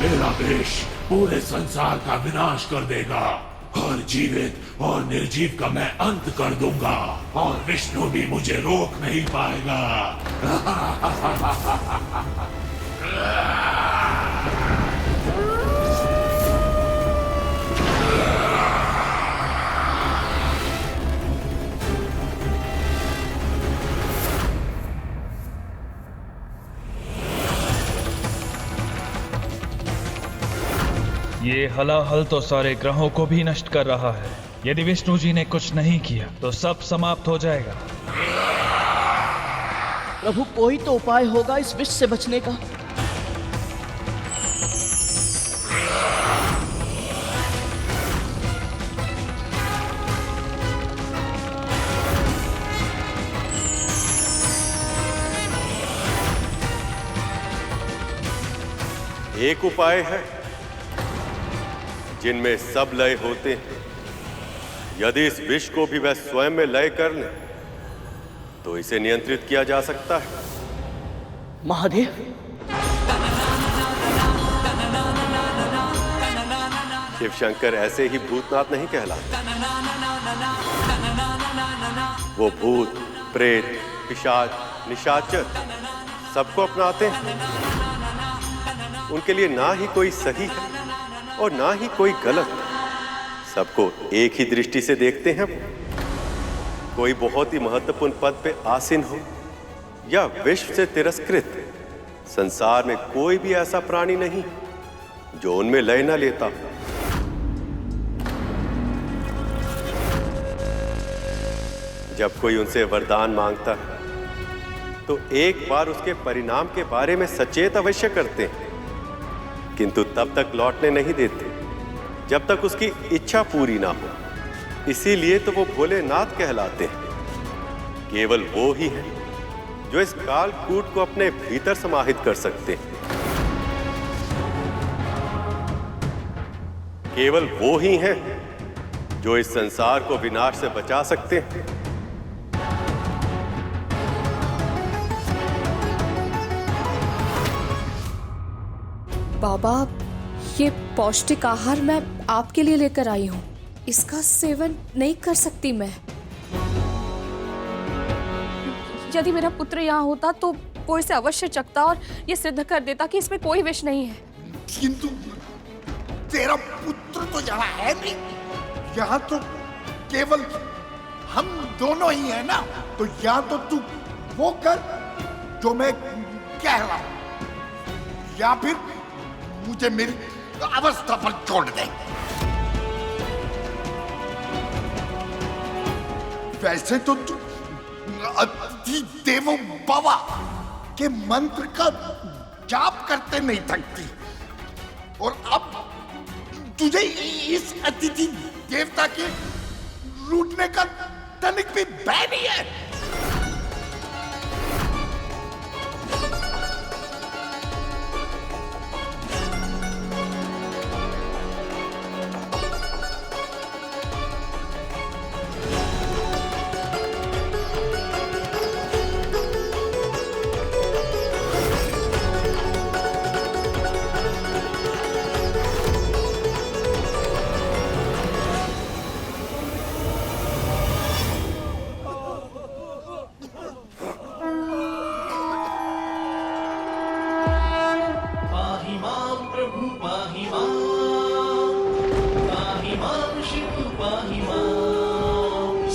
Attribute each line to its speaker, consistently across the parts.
Speaker 1: मेरा विष पूरे संसार का विनाश कर देगा और जीवित और निर्जीव का मैं अंत कर दूंगा और विष्णु भी मुझे रोक नहीं पाएगा।
Speaker 2: ये हलाहल तो सारे ग्रहों को भी नष्ट कर रहा है। यदि विष्णु जी ने कुछ नहीं किया तो सब समाप्त हो जाएगा।
Speaker 3: प्रभु, कोई तो उपाय होगा इस विष से बचने का।
Speaker 4: एक उपाय है जिनमें सब लय होते हैं। यदि इस विष को भी वह स्वयं में लय कर ले तो इसे नियंत्रित किया जा सकता है।
Speaker 3: महादेव,
Speaker 4: शिव शंकर ऐसे ही भूतनाथ नहीं कहलाते। वो भूत, प्रेत, पिशाच, निशाचर सबको अपनाते हैं। उनके लिए ना ही कोई सही है और ना ही कोई गलत। सबको एक ही दृष्टि से देखते हैं। कोई बहुत ही महत्वपूर्ण पद पे आसीन हो या विश्व से तिरस्कृत, संसार में कोई भी ऐसा प्राणी नहीं जो उनमें लय न लेता। जब कोई उनसे वरदान मांगता है तो एक बार उसके परिणाम के बारे में सचेत अवश्य करते हैं, किंतु तब तक लौटने नहीं देते जब तक उसकी इच्छा पूरी ना हो। इसीलिए तो वो भोलेनाथ कहलाते हैं। केवल वो ही है जो इस कालकूट को अपने भीतर समाहित कर सकते हैं। केवल वो ही हैं जो इस संसार को विनाश से बचा सकते हैं।
Speaker 5: बाबा, ये पौष्टिक आहार मैं आपके लिए लेकर आई हूँ। इसका सेवन नहीं कर सकती मैं। यदि मेरा पुत्र यहाँ होता तो वो इसे अवश्य चखता और ये सिद्ध कर देता कि इसमें कोई विष नहीं है।
Speaker 6: किंतु तेरा पुत्र तो यहाँ है नहीं। यहाँ तो केवल हम दोनों ही हैं ना। तो या तो तू वो कर जो मैं कह रहा हूं, या फिर मुझे मेरी अवस्था पर छोड़ दे। वैसे तो तू अति देवो भव के मंत्र का जाप करते नहीं थकती, और अब तुझे इस अतिथि देवता के लूटने का तनिक भी भय नहीं है।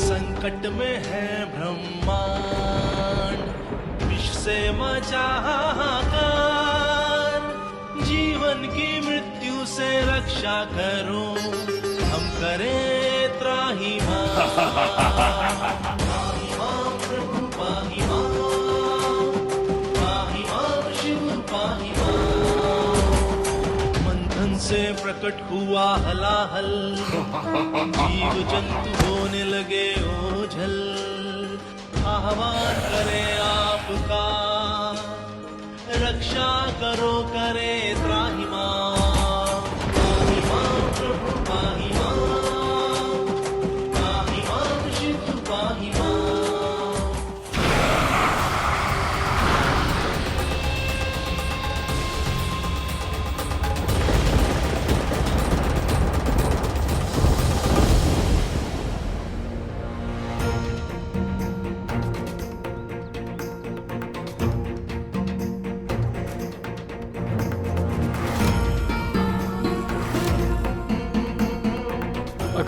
Speaker 7: संकट में है ब्रह्मांड, विष से मचा हाहाकार। जीवन की मृत्यु से रक्षा करो, हम करें त्राहिमाम। पाहिमाम प्रभु पाहिमाम, पाहिमाम शिव पाहिमाम। मंथन से प्रकट हुआ हलाहल, जीव जंतु होने लगे ओझल। आह्वान करें आपका, रक्षा करो करे त्राहिमाम। पाहिमाम प्रभु पाहिमाम, पाहिमाम शिव पाहिमाम।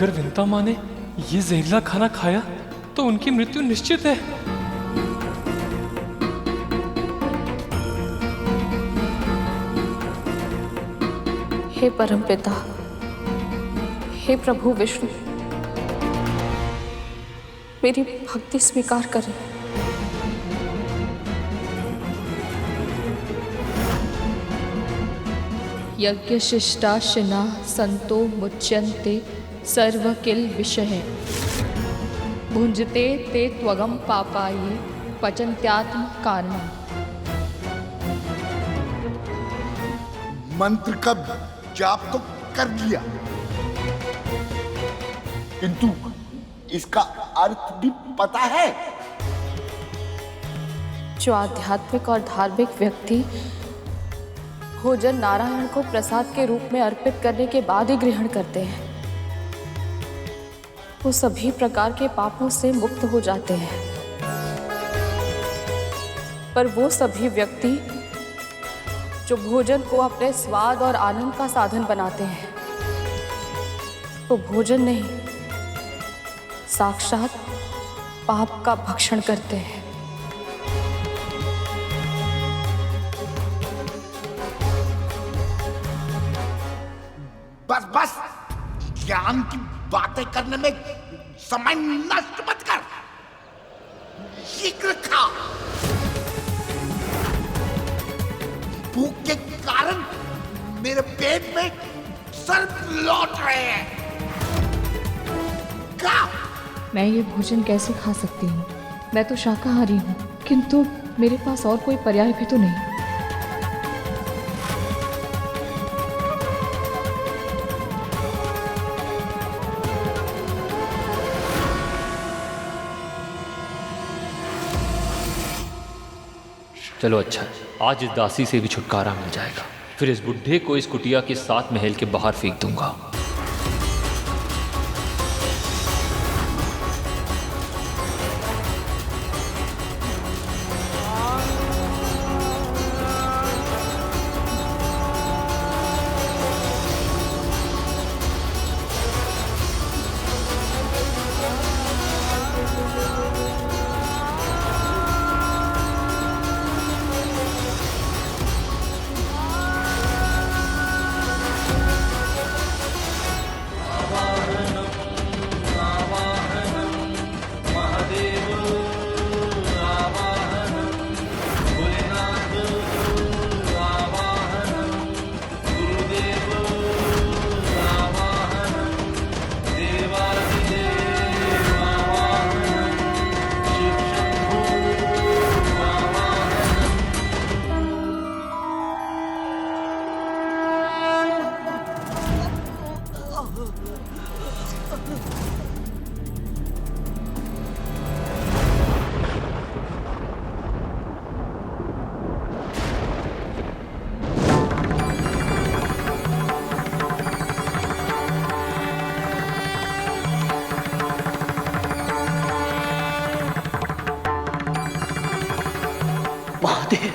Speaker 8: अगर विंता माँ ने ये जहरीला खाना खाया तो उनकी मृत्यु निश्चित है।
Speaker 5: हे परमपिता, हे प्रभु विष्णु, मेरी भक्ति स्वीकार करें। यज्ञ शिष्टाशिना संतो मुच्यन्ते सर्व किल विषय भुंजते ते त्वगम पापाये पचन्त्यात्म कारणम।
Speaker 6: मंत्र का जाप तो कर लिया, किंतु इसका अर्थ भी पता है?
Speaker 5: जो आध्यात्मिक और धार्मिक व्यक्ति भोजन नारायण को प्रसाद के रूप में अर्पित करने के बाद ही ग्रहण करते हैं, वो सभी प्रकार के पापों से मुक्त हो जाते हैं। पर वो सभी व्यक्ति जो भोजन को अपने स्वाद और आनंद का साधन बनाते हैं, वो भोजन नहीं, साक्षात पाप का भक्षण करते हैं।
Speaker 6: बस बस, ज्ञान की बातें करने में समय नष्ट मत कर, शीघ्र खा। भूख के कारण मेरे पेट में सर्प लौट रहे हैं। खा।
Speaker 5: मैं ये भोजन कैसे खा सकती हूँ? मैं तो शाकाहारी हूँ, किंतु मेरे पास और कोई पर्याय भी तो नहीं।
Speaker 9: चलो अच्छा, आज इस दासी से भी छुटकारा मिल जाएगा। फिर इस बुढ़े को इस कुटिया के 7 महल के बाहर फेंक दूंगा।
Speaker 3: महादेव,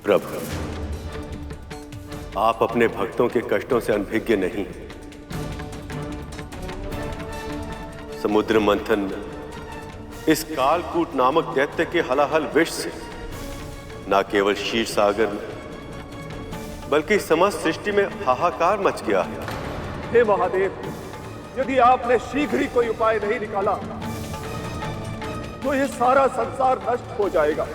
Speaker 4: प्रभु, आप अपने भक्तों के कष्टों से अनभिज्ञ नहीं। समुद्र मंथन में इस कालकूट नामक दैत्य के हलाहल विष से न केवल क्षीर सागर में बल्कि समस्त सृष्टि में हाहाकार मच गया है।
Speaker 10: हे महादेव, यदि आपने शीघ्र ही कोई उपाय नहीं निकाला तो ये सारा संसार नष्ट हो जाएगा।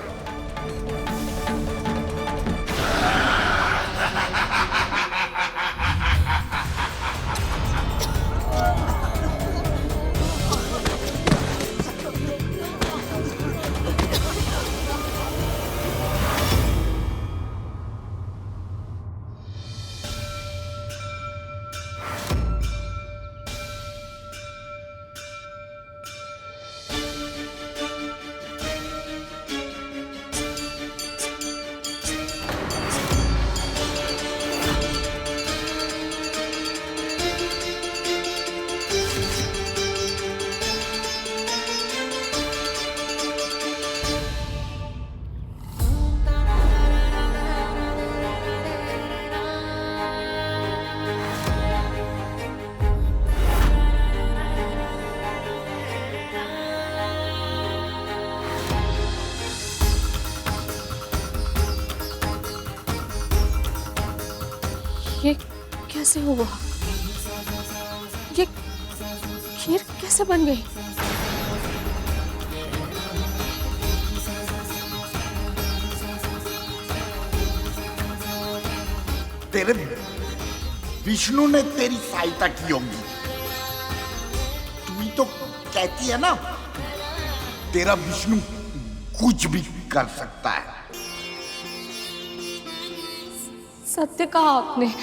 Speaker 5: कैसे हुआ? ये खीर कैसे बन गई?
Speaker 6: तेरे विष्णु ने तेरी सहायता की होगी। तू ही तो कहती है ना, तेरा विष्णु कुछ भी कर सकता है।
Speaker 5: सत्य कहा आपने।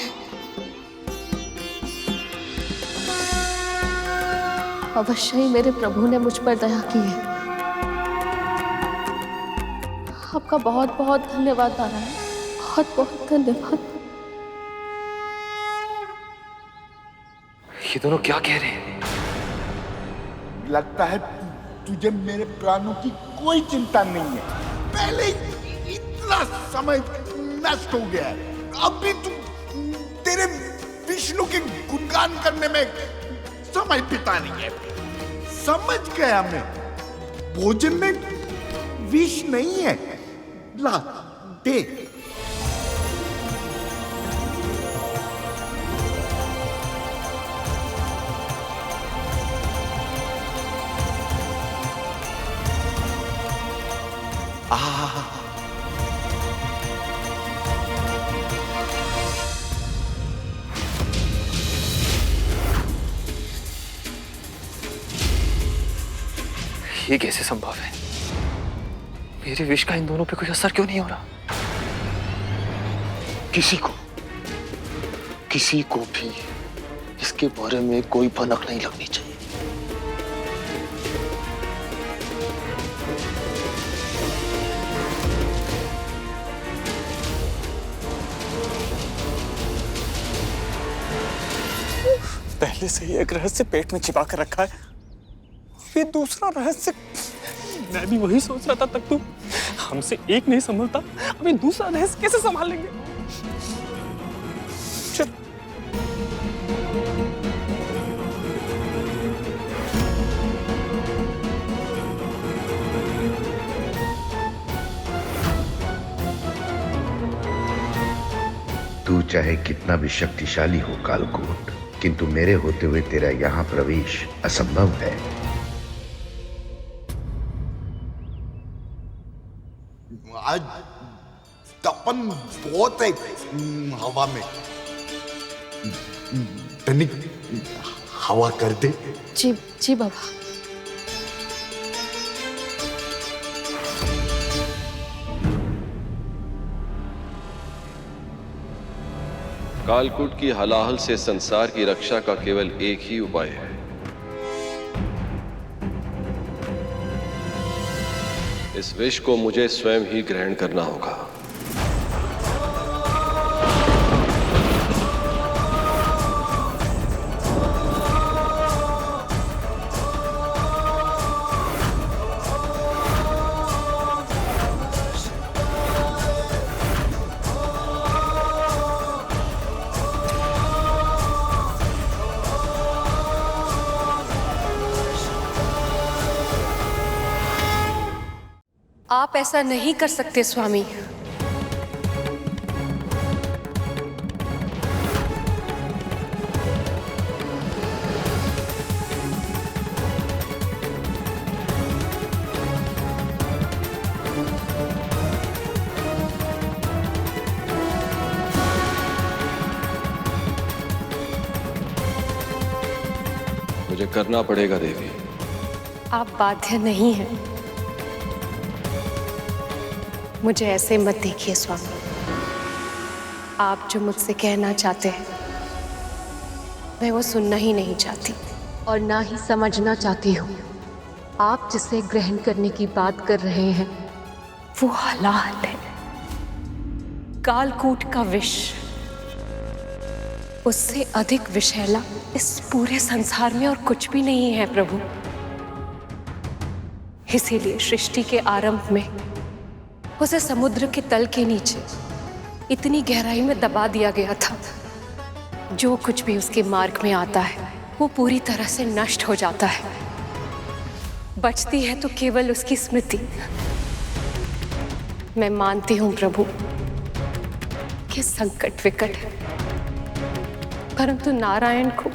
Speaker 5: अवश्य ही मेरे प्रभु ने मुझ पर दया की है। आपका बहुत बहुत धन्यवाद नारायण, बहुत बहुत धन्यवाद।
Speaker 9: ये दोनों क्या कह रहे हैं?
Speaker 6: लगता है तुझे मेरे प्राणों की कोई चिंता नहीं है। पहले ही इतना समय नष्ट हो गया है, अब भी तू तेरे विष्णु के गुणगान करने में समय बिता रही है। समझ गया मैं, भोजन में विष नहीं है। ला दे।
Speaker 9: ये कैसे संभव है? मेरे विष का इन दोनों पे कोई असर क्यों नहीं हो रहा? किसी को भी इसके बारे में कोई भनक नहीं लगनी चाहिए।
Speaker 11: पहले से ही एक रहस्य पेट में छिपा कर रखा है, ये दूसरा रहस्य। मैं भी वही सोच रहा था, तक तू हमसे एक नहीं संभलता, अभी दूसरा रहस्य कैसे संभाल लेंगे? चल।
Speaker 12: तू चाहे कितना भी शक्तिशाली हो कालकूट, किंतु मेरे होते हुए तेरा यहाँ प्रवेश असंभव है।
Speaker 6: आज तपन बहुत है हवा में। तनिक हवा कर दे।
Speaker 5: जी जी बाबा।
Speaker 13: कालकूट की हलाहल से संसार की रक्षा का केवल एक ही उपाय है। इस विष को मुझे स्वयं ही ग्रहण करना होगा।
Speaker 5: आप ऐसा नहीं कर सकते स्वामी।
Speaker 13: मुझे करना पड़ेगा देवी।
Speaker 5: आप बाध्य नहीं हैं। मुझे ऐसे मत देखिए स्वामी। आप जो मुझसे कहना चाहते हैं मैं वो सुनना ही नहीं चाहती और ना ही समझना चाहती हूँ। आप जिसे ग्रहण करने की बात कर रहे हैं वो हलाल है, कालकूट का विष। उससे अधिक विषैला इस पूरे संसार में और कुछ भी नहीं है प्रभु। इसीलिए सृष्टि के आरंभ में उसे समुद्र के तल के नीचे इतनी गहराई में दबा दिया गया था। जो कुछ भी उसके मार्ग में आता है वो पूरी तरह से नष्ट हो जाता है। बचती है तो केवल उसकी स्मृति। मैं मानती हूं प्रभु कि संकट विकट है, परंतु नारायण को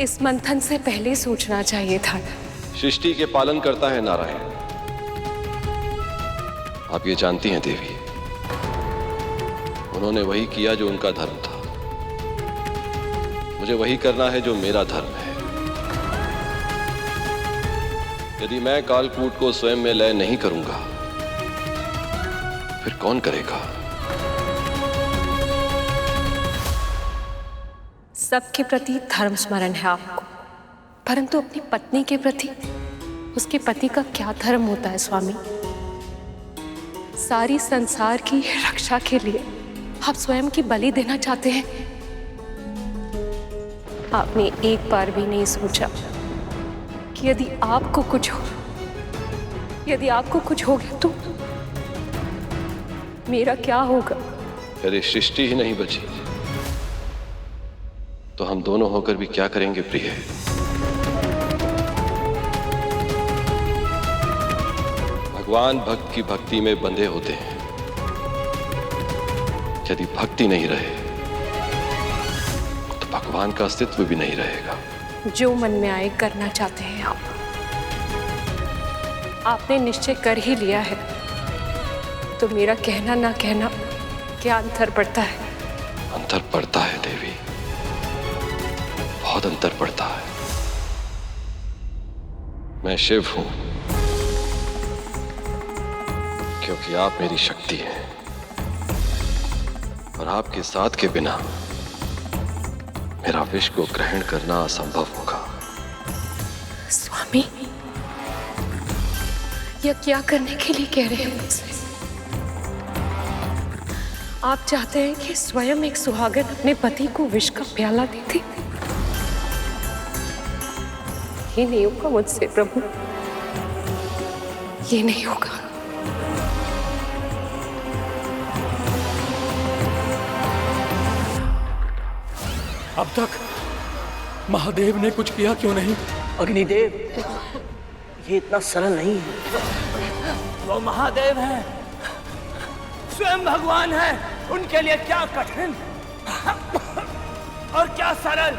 Speaker 5: इस मंथन से पहले सोचना चाहिए था।
Speaker 13: सृष्टि के पालन करता है नारायण। आप ये जानती हैं देवी, उन्होंने वही किया जो उनका धर्म था। मुझे वही करना है जो मेरा धर्म है। यदि मैं कालकूट को स्वयं में लय नहीं करूंगा, फिर कौन करेगा?
Speaker 5: सबके प्रति धर्म स्मरण है आपको, परंतु अपनी पत्नी के प्रति उसके पति का क्या धर्म होता है स्वामी? सारी संसार की रक्षा के लिए आप स्वयं की बलि देना चाहते हैं। आपने एक बार भी नहीं सोचा कि यदि आपको कुछ हो गया तो मेरा क्या होगा?
Speaker 13: यदि सृष्टि ही नहीं बची तो हम दोनों होकर भी क्या करेंगे प्रिय? भगवान भक्त की भक्ति में बंधे होते हैं। यदि भक्ति नहीं रहे तो भगवान का अस्तित्व भी नहीं रहेगा।
Speaker 5: जो मन में आए करना चाहते हैं आप। आपने निश्चय कर ही लिया है तो मेरा कहना ना कहना क्या अंतर पड़ता है?
Speaker 13: अंतर पड़ता है देवी, बहुत अंतर पड़ता है। मैं शिव हूं क्योंकि आप मेरी शक्ति हैं, और आपके साथ के बिना मेरा विष को ग्रहण करना असंभव होगा।
Speaker 5: स्वामी, यह क्या करने के लिए कह रहे हैं मुझसे? आप चाहते हैं कि स्वयं एक सुहागन अपने पति को विष का प्याला दे दे? ये नहीं होगा मुझसे प्रभु, ये नहीं होगा।
Speaker 11: अब तक महादेव ने कुछ किया क्यों नहीं?
Speaker 3: अग्निदेव, ये इतना सरल नहीं है। वो महादेव हैं, स्वयं भगवान है। उनके लिए क्या कठिन और क्या सरल।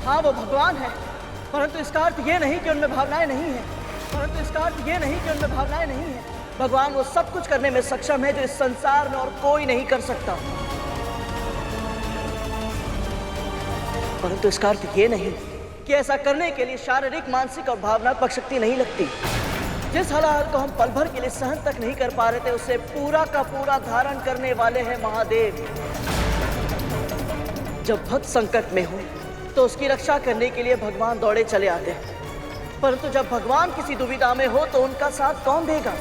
Speaker 3: हाँ, वो भगवान है, परंतु इसका अर्थ ये नहीं कि उनमें भावनाएं नहीं है। भगवान वो सब कुछ करने में सक्षम है जो इस संसार में और कोई नहीं कर सकता। परंतु इसका अर्थ ये नहीं कि ऐसा करने के लिए शारीरिक, मानसिक और भावनात्मक शक्ति नहीं लगती। जिस हलाहल को हम पल भर के लिए सहन तक नहीं कर पा रहे थे, उसे पूरा का पूरा धारण करने वाले हैं महादेव। जब भक्त संकट में हो तो उसकी रक्षा करने के लिए भगवान दौड़े चले आते हैं, परंतु जब भगवान किसी दुविधा में हो तो उनका साथ कौन देगा?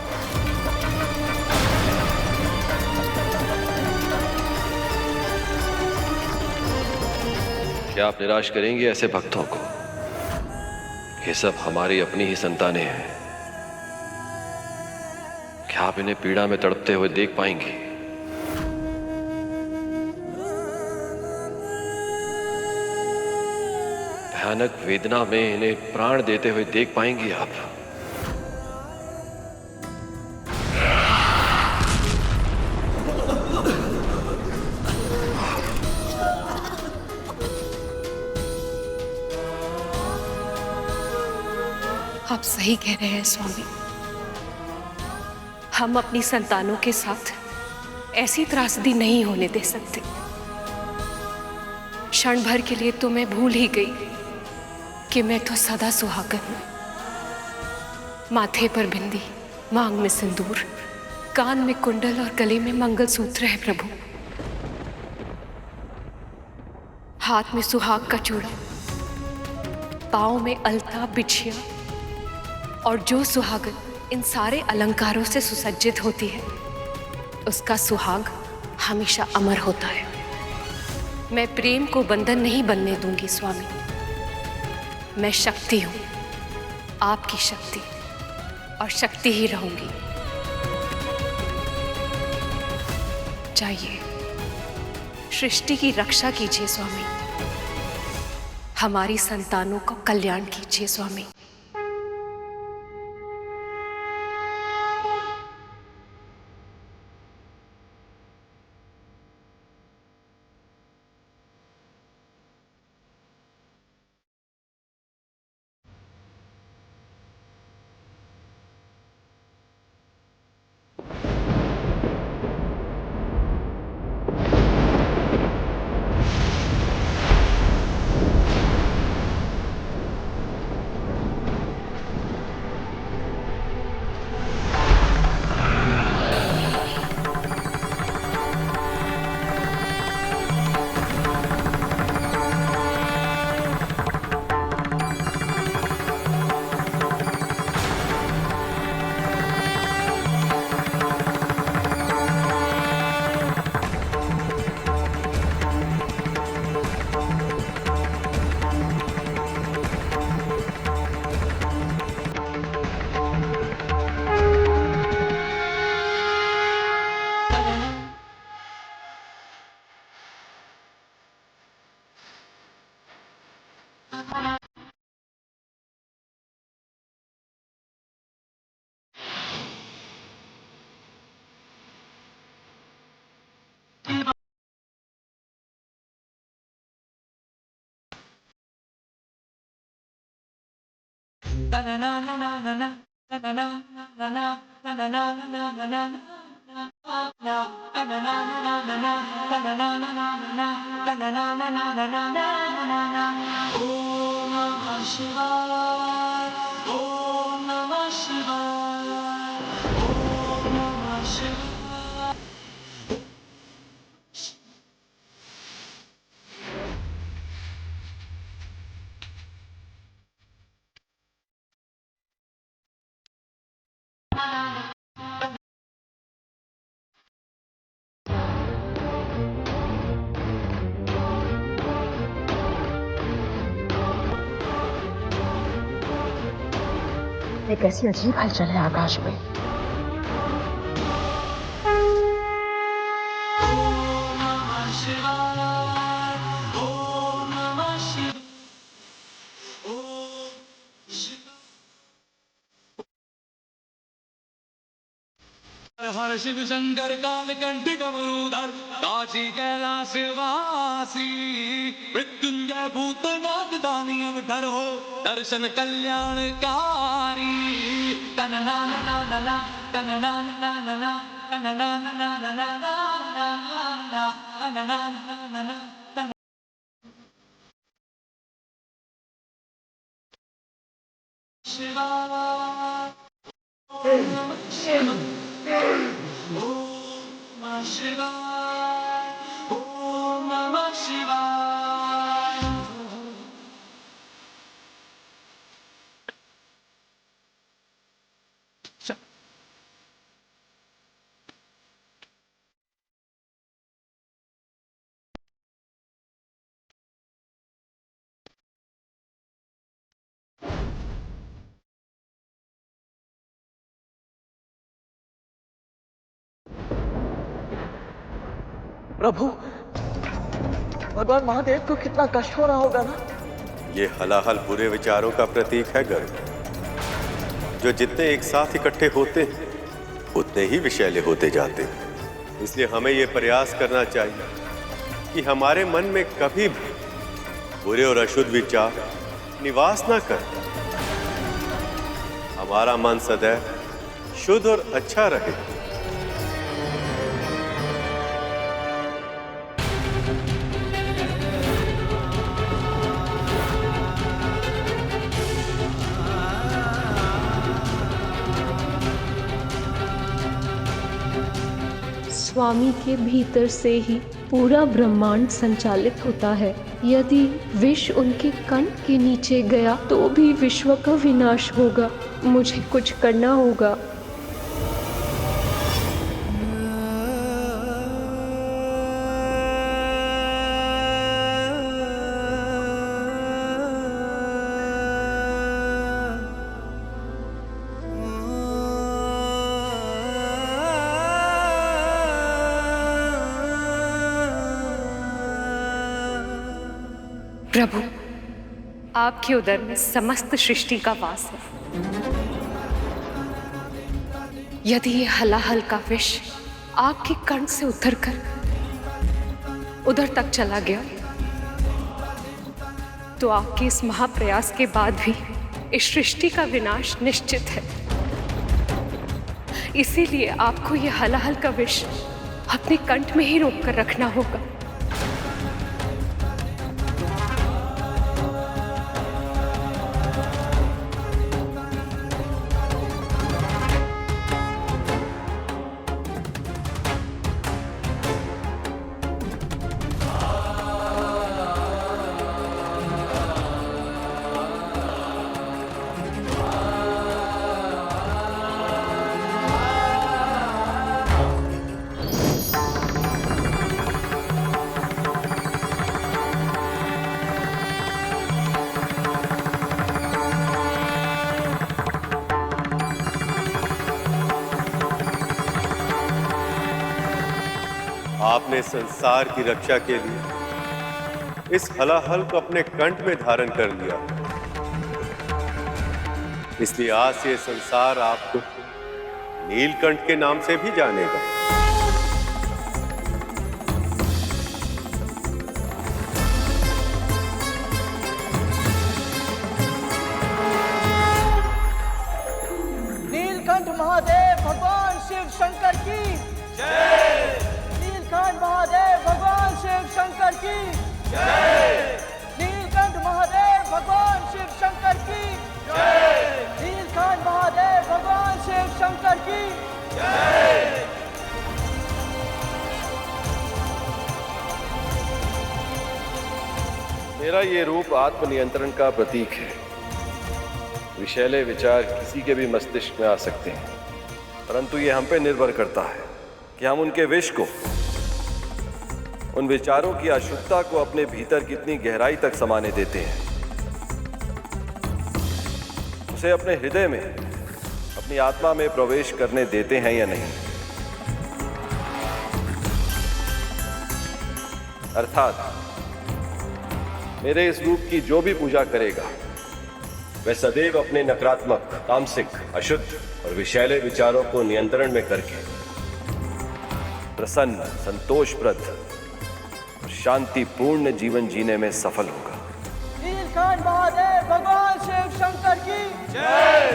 Speaker 13: क्या आप निराश करेंगे ऐसे भक्तों को? ये सब हमारी अपनी ही संतानें हैं। क्या आप इन्हें पीड़ा में तड़पते हुए देख पाएंगे? भयानक वेदना में इन्हें प्राण देते हुए देख पाएंगे आप?
Speaker 5: आप सही कह रहे हैं स्वामी। हम अपनी संतानों के साथ ऐसी त्रासदी नहीं होने दे सकते। क्षण भर के लिए तो मैं भूल ही गई कि मैं तो सदा सुहागन हूं। माथे पर बिंदी, मांग में सिंदूर, कान में कुंडल और गले में मंगलसूत्र है प्रभु। हाथ में सुहाग का चूड़ा, पांव में अलता, बिछिया, और जो सुहागन इन सारे अलंकारों से सुसज्जित होती है, उसका सुहाग हमेशा अमर होता है। मैं प्रेम को बंधन नहीं बनने दूंगी स्वामी। मैं शक्ति हूं, आपकी शक्ति, और शक्ति ही रहूंगी। जाइए, सृष्टि की रक्षा कीजिए स्वामी। हमारी संतानों का कल्याण कीजिए स्वामी। एक ऐसी अजीब हलचल है आकाश में।
Speaker 7: हर शिव शंकर काल कंठ कमरूधर काशी कैलाश वासी मृत्युंजय भूतनाथ दानी अवतार हो दर्शन कल्याणकारी तनना ना ना ना तनना ना ना ना तनना ना ना ना तनना ना ना Shiva Shiva Om Shivaya, Om Namah Shivaya.
Speaker 3: प्रभु, भगवान महादेव को कितना कष्ट हो रहा होगा ना।
Speaker 4: ये हलाहल बुरे विचारों का प्रतीक है गर्ग, जो जितने एक साथ इकट्ठे होते हैं उतने ही विषैले होते जाते हैं। इसलिए हमें ये प्रयास करना चाहिए कि हमारे मन में कभी भी बुरे और अशुद्ध विचार निवास ना करें। हमारा मन सदैव शुद्ध और अच्छा रहे।
Speaker 5: स्वामी के भीतर से ही पूरा ब्रह्मांड संचालित होता है। यदि विष उनके कंठ के नीचे गया तो भी विश्व का विनाश होगा। मुझे कुछ करना होगा। प्रभु, आपके उदर में समस्त सृष्टि का वास है। यदि ये हलाहल का विष आपके कंठ से उतरकर उधर तक चला गया तो आपके इस महाप्रयास के बाद भी इस सृष्टि का विनाश निश्चित है। इसीलिए आपको ये हलाहल का विष अपने कंठ में ही रोक कर रखना होगा।
Speaker 4: आपने संसार की रक्षा के लिए इस हलाहल को अपने कंठ में धारण कर लिया, इसलिए आज से संसार आपको नीलकंठ के नाम से भी जानेगा।
Speaker 3: नीलकंठ महादेव भगवान शिव शंकर की जय। नीलकंठ महादेव भगवान शिव शंकर की जय। नीलकंठ महादेव भगवान शिव शंकर की जय। नीलकंठ महादेव भगवान शिव शंकर की जय।
Speaker 13: मेरा ये रूप आत्मनियंत्रण का प्रतीक है। विषैले विचार किसी के भी मस्तिष्क में आ सकते हैं, परंतु ये हम पे निर्भर करता है कि हम उनके विष को, उन विचारों की अशुद्धता को अपने भीतर कितनी गहराई तक समाने देते हैं, उसे अपने हृदय में, अपनी आत्मा में प्रवेश करने देते हैं या नहीं। अर्थात मेरे इस रूप की जो भी पूजा करेगा वह सदैव अपने नकारात्मक, तामसिक, अशुद्ध और विषैले विचारों को नियंत्रण में करके प्रसन्न, संतोषप्रद और शांतिपूर्ण जीवन जीने में सफल होगा।
Speaker 3: नीलकंठ महादेव भगवान शिव शंकर की जय।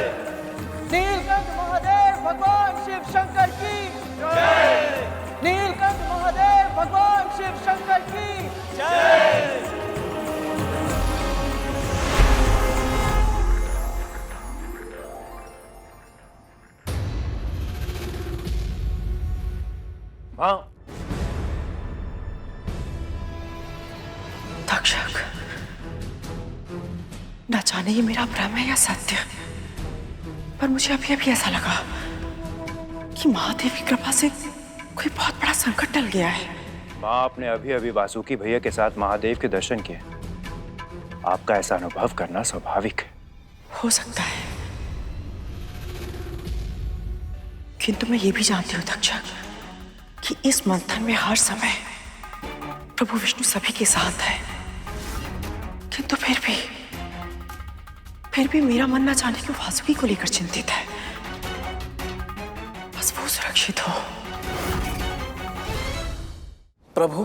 Speaker 3: नीलकंठ महादेव भगवान शिव शंकर की जय। नीलकंठ महादेव भगवान शिव शंकर की जय।
Speaker 14: तक्षक, न जाने ये मेरा भ्रम है या सत्य, पर मुझे अभी अभी ऐसा लगा कि महादेव की कृपा से कोई बहुत बड़ा संकट टल गया है।
Speaker 15: माँ, आपने अभी अभी वासुकी भैया के साथ महादेव के दर्शन किए। आपका ऐसा अनुभव करना स्वाभाविक है।
Speaker 14: हो सकता है, किंतु मैं ये भी जानती हूँ तक्षक कि इस मंथन में हर समय प्रभु विष्णु सभी के साथ है, किंतु फिर भी मेरा मन न जाने क्यों वासुकी को लेकर चिंतित है। बस वो सुरक्षित हो।
Speaker 3: प्रभु,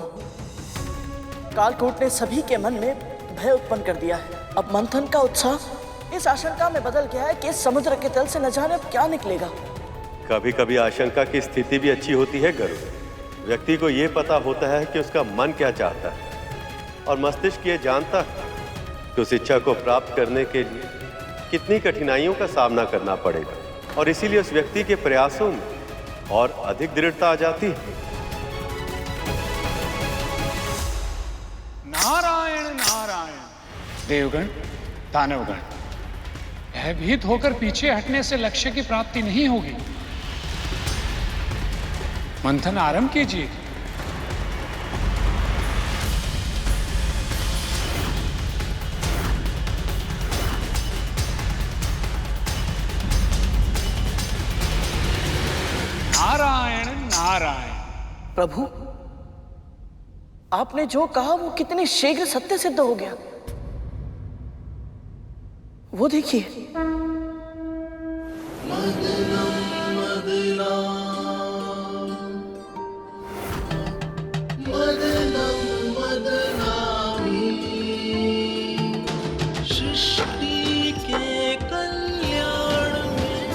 Speaker 3: कालकूट ने सभी के मन में भय उत्पन्न कर दिया है। अब मंथन का उत्साह इस आशंका में बदल गया है कि इस समुद्र के तल से न जाने अब क्या निकलेगा।
Speaker 4: कभी कभी आशंका की स्थिति भी अच्छी होती है गरुड़। व्यक्ति को यह पता होता है कि उसका मन क्या चाहता है और मस्तिष्क ये जानता है कि उस इच्छा को प्राप्त करने के लिए कितनी कठिनाइयों का सामना करना पड़ेगा, और इसीलिए उस व्यक्ति के प्रयासों में और अधिक दृढ़ता आ जाती है।
Speaker 16: नारायण नारायण। देवगण, दानवगण, भयभीत होकर पीछे हटने से लक्ष्य की प्राप्ति नहीं होगी। मंथन आरंभ कीजिए। नारायण नारायण।
Speaker 3: प्रभु, आपने जो कहा वो कितनी शीघ्र सत्य सिद्ध हो गया। वो देखिए।
Speaker 7: सृष्टि के कल्याण में,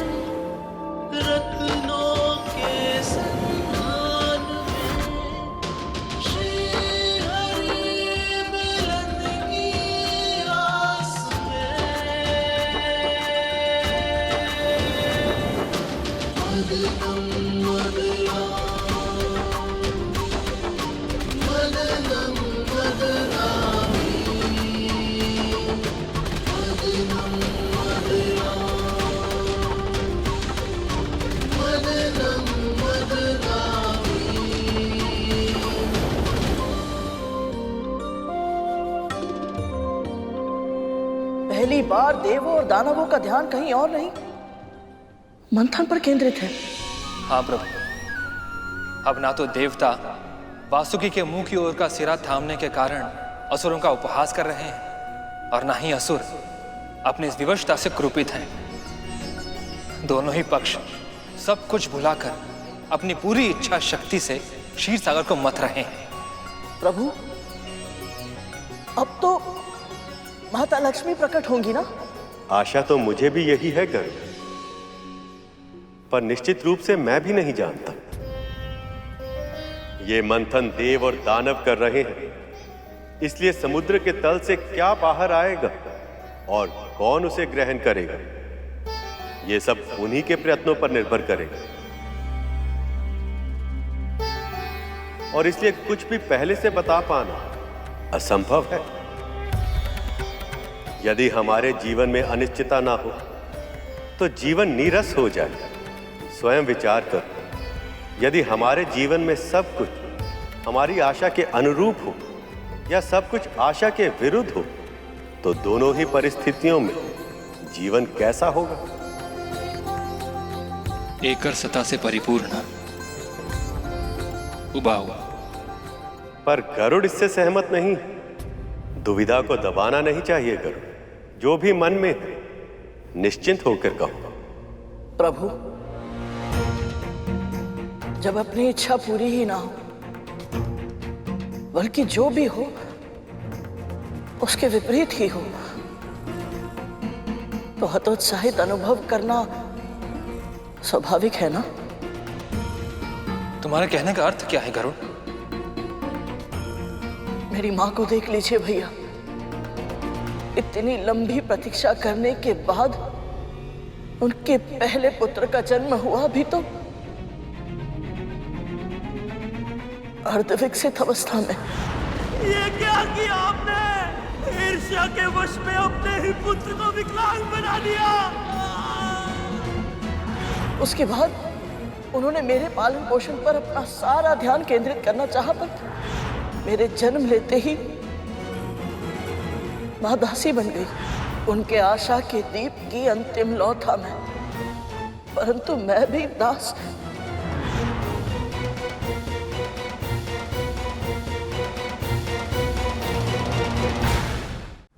Speaker 7: रत्नों के संधान में, श्री हरि मिलन की आस में, मदनम मदना, मदनम मदनामी, मदनम मदना, मदनम मदनामी।
Speaker 3: पहली बार देवों और दानवों का ध्यान कहीं और नहीं, मंथन पर केंद्रित है।
Speaker 17: हाँ प्रभु, अब ना तो देवता वासुकी के मुंह की ओर का सिरा थामने के कारण असुरों का उपहास कर रहे हैं, और ना ही असुर अपनी इस विवशता से क्रोपित हैं। दोनों ही पक्ष सब कुछ भुलाकर अपनी पूरी इच्छा शक्ति से क्षीर सागर को मथ रहे हैं।
Speaker 3: प्रभु, अब तो माता लक्ष्मी प्रकट होंगी ना?
Speaker 4: आशा तो मुझे भी यही है गरुड़। पर निश्चित रूप से मैं भी नहीं जानता। ये मंथन देव और दानव कर रहे हैं, इसलिए समुद्र के तल से क्या बाहर आएगा और कौन उसे ग्रहण करेगा, ये सब उन्हीं के प्रयत्नों पर निर्भर करेगा। और इसलिए कुछ भी पहले से बता पाना असंभव है। यदि हमारे जीवन में अनिश्चितता ना हो तो जीवन नीरस हो जाए। स्वयं विचार कर, यदि हमारे जीवन में सब कुछ हमारी आशा के अनुरूप हो या सब कुछ आशा के विरुद्ध हो, तो दोनों ही परिस्थितियों में जीवन कैसा होगा?
Speaker 17: एकर सता से परिपूर्ण, उबा हुआ।
Speaker 4: पर गरुड़ इससे सहमत नहीं। दुविधा को दबाना नहीं चाहिए गरुड़, जो भी मन में है, निश्चिंत होकर कहो।
Speaker 3: प्रभु, जब अपनी इच्छा पूरी ही ना हो, बल्कि जो भी हो उसके विपरीत ही हो, तो हतोत्साहित अनुभव करना स्वाभाविक है ना?
Speaker 17: तुम्हारे कहने का अर्थ क्या है गरुड़?
Speaker 3: मेरी मां को देख लीजिए भैया, इतनी लंबी प्रतीक्षा करने के बाद उनके पहले पुत्र का जन्म हुआ भी तो अर्धविकसित अवस्था में।
Speaker 18: ये क्या किया आपने? ईर्ष्या के वश में अपने ही पुत्र को विकलांग बना दिया।
Speaker 3: उसके बाद उन्होंने मेरे पालन पोषण पर अपना सारा ध्यान केंद्रित करना चाहा, पर मेरे जन्म लेते ही मां दासी बन गई। उनके आशा के दीप की अंतिम लौ था मैं, परंतु मैं भी दास।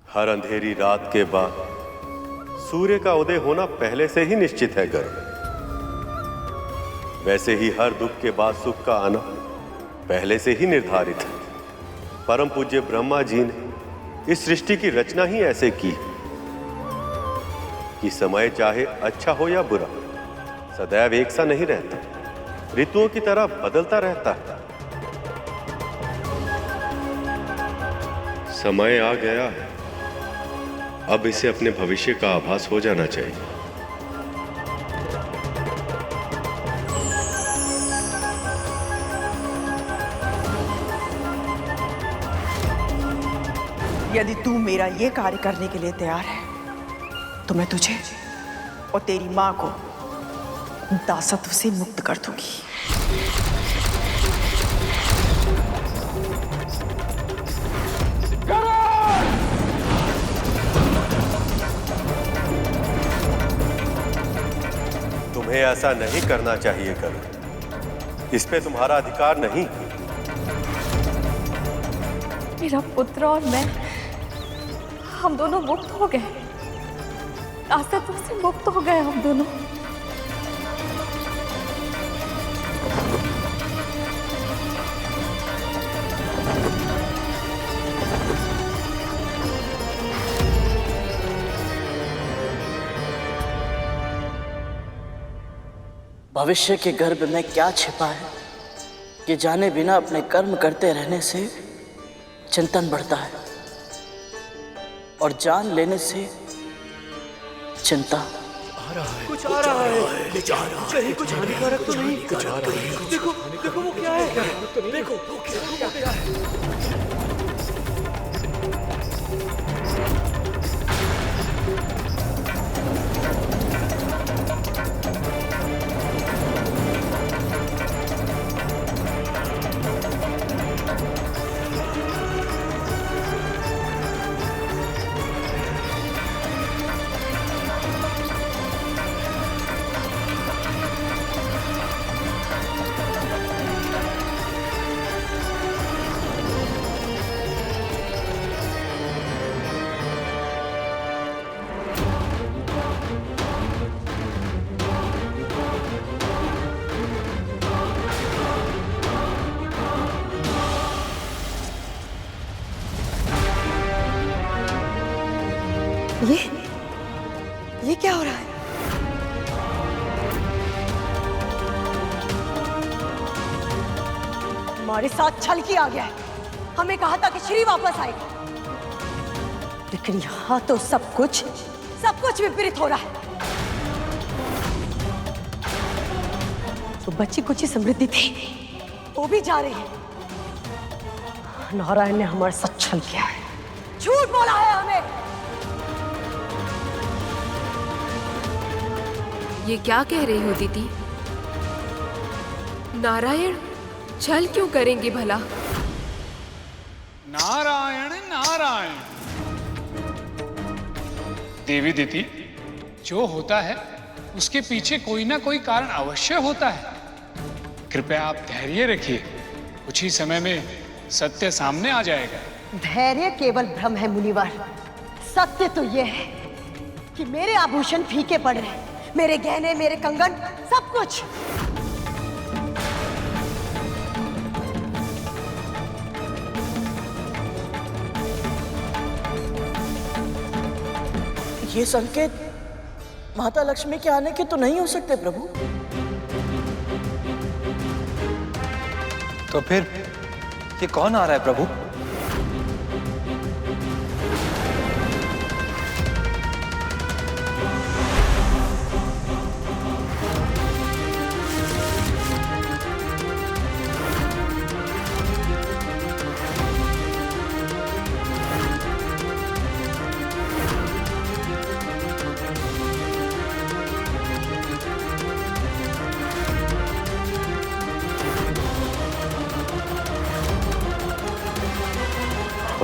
Speaker 4: हर अंधेरी रात के बाद सूर्य का उदय होना पहले से ही निश्चित है गरुड़। वैसे ही हर दुख के बाद सुख का आना पहले से ही निर्धारित है। परम पूज्य ब्रह्मा जी ने इस सृष्टि की रचना ही ऐसे की कि समय चाहे अच्छा हो या बुरा, सदैव एक सा नहीं रहता, ऋतुओं की तरह बदलता रहता है। समय आ गया है, अब इसे अपने भविष्य का आभास हो जाना चाहिए।
Speaker 14: यदि तू मेरा ये कार्य करने के लिए तैयार है तो मैं तुझे और तेरी मां को दासत्व से मुक्त कर दूंगी।
Speaker 4: तुम्हें ऐसा नहीं करना चाहिए गरुड़, इस पे तुम्हारा अधिकार नहीं।
Speaker 5: मेरा पुत्र और मैं, हम दोनों मुक्त हो गए, दासत्व से मुक्त हो गए हम दोनों।
Speaker 3: भविष्य के गर्भ में क्या छिपा है, ये जाने बिना अपने कर्म करते रहने से चिंतन बढ़ता है, और जान लेने से चिंता।
Speaker 18: आ रहा है, कुछ आ रहा है, कहीं कुछ हानिकारक तो नहीं? देखो देखो वो क्या है, देखो वो क्या है।
Speaker 14: हमारे साथ छल किया गया है। हमें कहा था कि श्री वापस आएगा, लेकिन यहाँ तो सब कुछ विपरीत हो रहा है। तो बच्ची कुछ ही समृद्धि थी, वो भी जा रही है। नारायण ने हमारे साथ छल किया है, झूठ बोला है हमें।
Speaker 5: ये क्या कह रही हो दीदी? नारायण छल क्यों करेंगे भला?
Speaker 16: नारायण नारायण। देवी दीदी, जो होता है उसके पीछे कोई ना कोई कारण अवश्य होता है। कृपया आप धैर्य रखिए, कुछ ही समय में सत्य सामने आ जाएगा।
Speaker 14: धैर्य केवल भ्रम है मुनिवर। सत्य तो यह है कि मेरे आभूषण फीके पड़ रहे हैं, मेरे गहने, मेरे कंगन, सब कुछ।
Speaker 3: ये संकेत माता लक्ष्मी के आने के तो नहीं हो सकते प्रभु।
Speaker 17: तो फिर ये कौन आ रहा है प्रभु?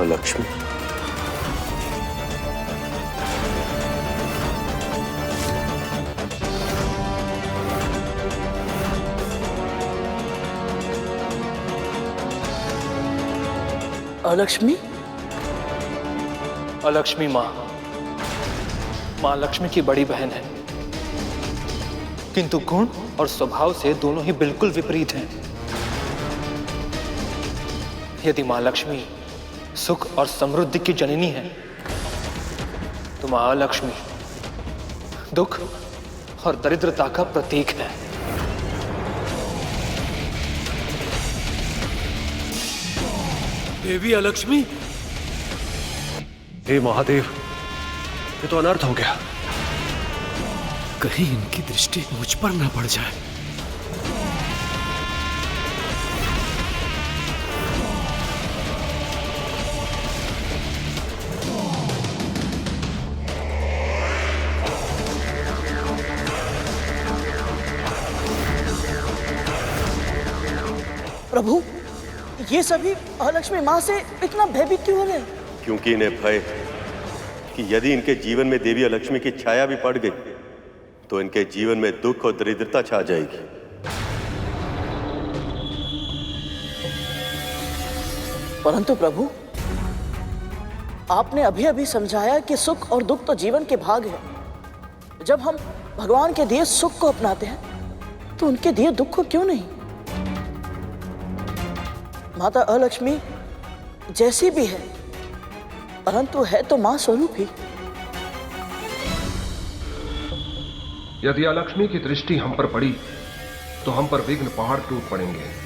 Speaker 4: लक्ष्मी,
Speaker 3: अलक्ष्मी?
Speaker 17: अलक्ष्मी माँ लक्ष्मी की बड़ी बहन है, किंतु गुण और स्वभाव से दोनों ही बिल्कुल विपरीत हैं। यदि माँ लक्ष्मी सुख और समृद्धि की जननी है, तो महालक्ष्मी दुख और दरिद्रता का प्रतीक है।
Speaker 18: देवी अलक्ष्मी?
Speaker 19: हे महादेव, ये तो अनर्थ हो गया।
Speaker 18: कहीं इनकी दृष्टि मुझ पर न पड़ जाए।
Speaker 3: प्रभु, ये सभी महालक्ष्मी माँ से इतना भयभीत क्यों हो रहे हैं?
Speaker 4: क्योंकि इन्हें भय कि यदि इनके जीवन में देवी अलक्ष्मी की छाया भी पड़ गई तो इनके जीवन में दुख और दरिद्रता छा जाएगी।
Speaker 3: परंतु प्रभु, आपने अभी अभी समझाया कि सुख और दुख तो जीवन के भाग है। जब हम भगवान के दिए सुख को अपनाते हैं तो उनके दिए दुख को क्यों नहीं? माता अलक्ष्मी जैसी भी है, परंतु है तो मां स्वरूप ही।
Speaker 19: यदि अलक्ष्मी की दृष्टि हम पर पड़ी तो हम पर विघ्न पहाड़ टूट पड़ेंगे।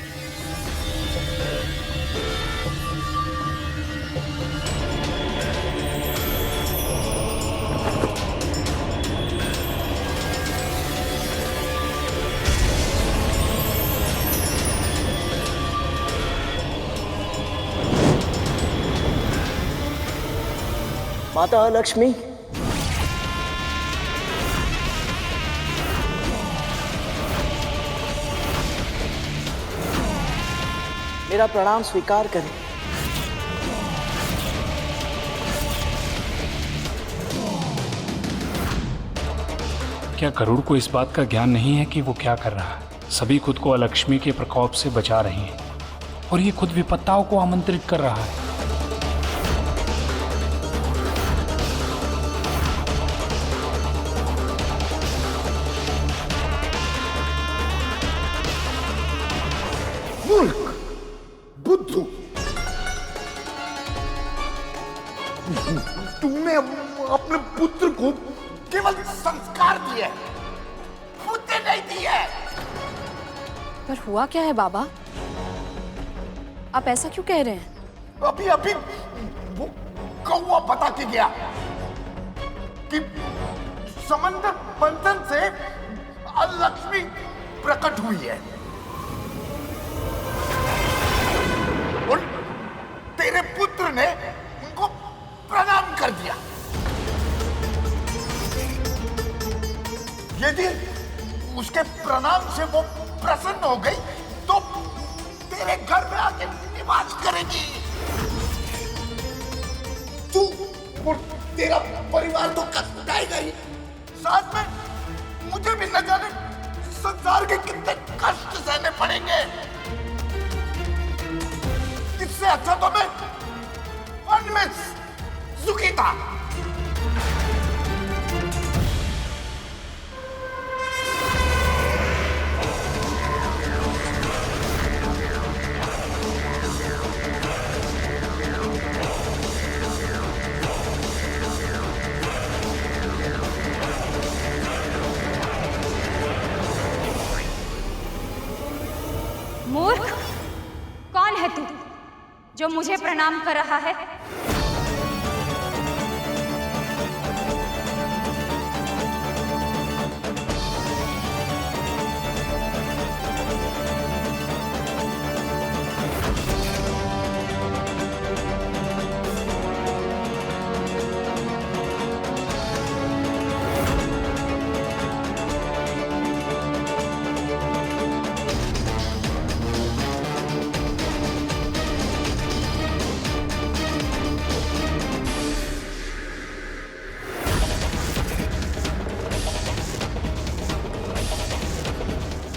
Speaker 3: माता लक्ष्मी, मेरा प्रणाम स्वीकार करें।
Speaker 16: क्या गरुड़ को इस बात का ज्ञान नहीं है कि वो क्या कर रहा है? सभी खुद को अलक्ष्मी के प्रकोप से बचा रहे हैं और ये खुद विपत्ताओं को आमंत्रित कर रहा है।
Speaker 6: मूर्ख, बुद्धू, तुमने अपने पुत्र को केवल संस्कार दिए, बुद्धि नहीं दी है।
Speaker 5: पर हुआ क्या है बाबा?
Speaker 20: आप ऐसा क्यों कह रहे हैं?
Speaker 6: अभी अभी वो कौवा बता के गया कि समंदर मंथन से लक्ष्मी प्रकट हुई है और तेरे पुत्र ने उनको प्रणाम कर दिया। यदि उसके प्रणाम से वो प्रसन्न हो गई तो तेरे घर में आके निवास करेगी। तू और तेरा परिवार तो कष्टाएगा ही, साथ में मुझे भी न जाने संसार के कितने कष्ट सहने पड़ेंगे। इससे अच्छा तो मैं वन में सुखी था।
Speaker 21: मूर्ख, कौन है तू जो मुझे प्रणाम कर रहा है?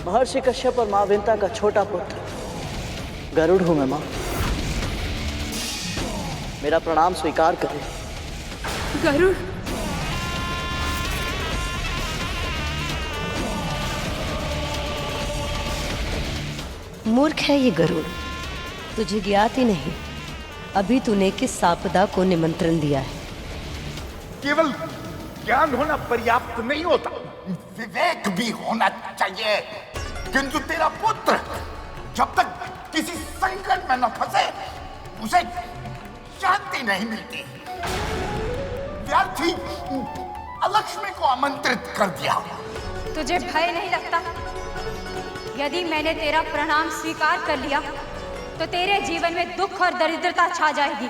Speaker 3: महर्षि कश्यप और मां विंता का छोटा पुत्र गरुड़ हूं मैं मां। मेरा प्रणाम स्वीकार करें।
Speaker 20: गरुड़,
Speaker 22: मूर्ख है ये गरुड़, तुझे ज्ञात ही नहीं अभी तूने किस आपदा को निमंत्रण दिया है।
Speaker 6: केवल ज्ञान होना पर्याप्त नहीं होता, विवेक भी होना चाहिए। किंतु तेरा पुत्र जब तक किसी संकट में न फंसे उसे शांति नहीं मिलती। व्यर्थी अलक्ष्मी को आमंत्रित कर दिया।
Speaker 21: तुझे भय नहीं लगता? यदि मैंने तेरा प्रणाम स्वीकार कर लिया तो तेरे जीवन में दुख और दरिद्रता छा जाएगी।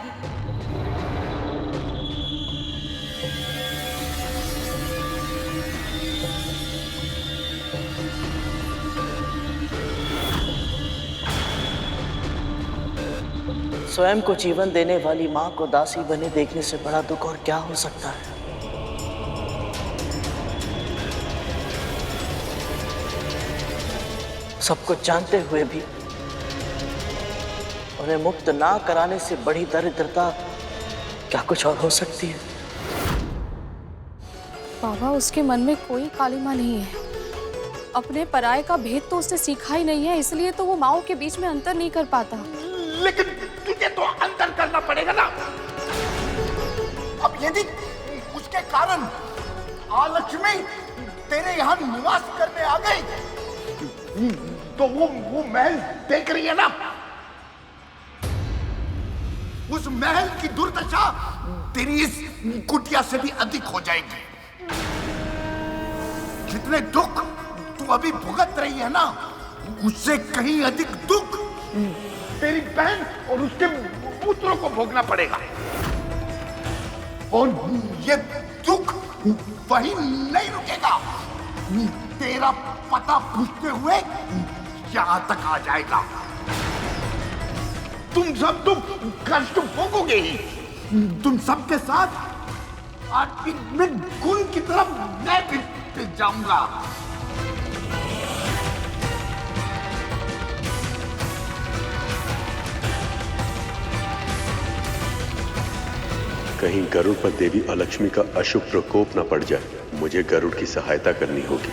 Speaker 3: स्वयं को जीवन देने वाली मां को दासी बने देखने से बड़ा दुख और क्या हो सकता है। सब कुछ जानते हुए भी उन्हें मुक्त ना कराने से बड़ी दरिद्रता क्या कुछ और हो सकती है।
Speaker 20: बाबा, उसके मन में कोई कालिमा नहीं है। अपने पराये का भेद तो उसने सीखा ही नहीं है, इसलिए तो वो माओ के बीच में अंतर नहीं कर पाता।
Speaker 6: लेकिन तुझे तो अंतर करना पड़ेगा ना। अब यदि उसके कारण आलक्ष्मी तेरे यहाँ निवास करने आ गई तो वो महल देख रही है ना, उस महल की दुर्दशा तेरी इस कुटिया से भी अधिक हो जाएगी। जितने दुख तू अभी भुगत रही है ना, उससे कहीं अधिक दुख तेरी बहन और उसके पुत्रों को भोगना पड़ेगा। और ये दुख वहीं नहीं रुकेगा, तेरा पता पूछते हुए यहाँ तक आ जाएगा। तुम सब तो कष्ट भोगोगे ही। तुम सबके साथ आज में गुण की तरफ मैं भी जाऊंगा।
Speaker 4: कहीं गरुड़ पर देवी अलक्ष्मी का अशुभ प्रकोप न पड़ जाए। मुझे गरुड़ की सहायता करनी होगी।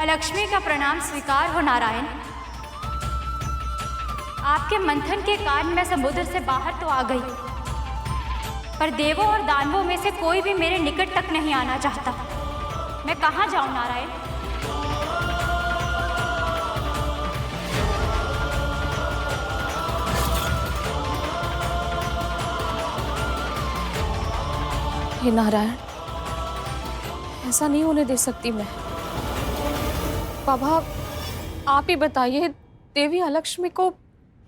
Speaker 21: अलक्ष्मी का प्रणाम स्वीकार हो नारायण। आपके मंथन के कारण मैं समुद्र से बाहर तो आ गई, पर देवों और दानवों में से कोई भी मेरे निकट तक नहीं आना चाहता। मैं कहाँ जाऊं नारायण?
Speaker 20: हे नारायण, ऐसा नहीं होने दे सकती मैं। बाबा, आप ही बताइए, देवी अलक्ष्मी को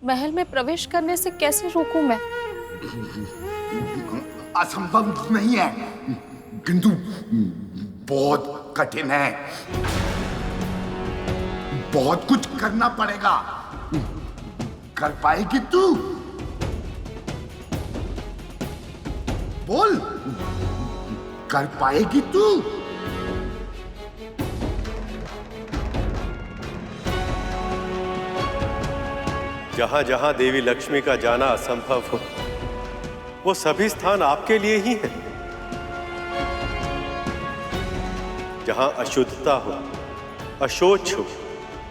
Speaker 20: महल में प्रवेश करने से कैसे रोकूं मैं?
Speaker 6: असंभव नहीं है, किंतु बहुत कठिन है। बहुत कुछ करना पड़ेगा। कर पाएगी तू? बोल, कर पाएगी तू?
Speaker 4: जहां जहां देवी लक्ष्मी का जाना असंभव हो, वो सभी स्थान आपके लिए ही हैं। जहां अशुद्धता हो, अशोच हो,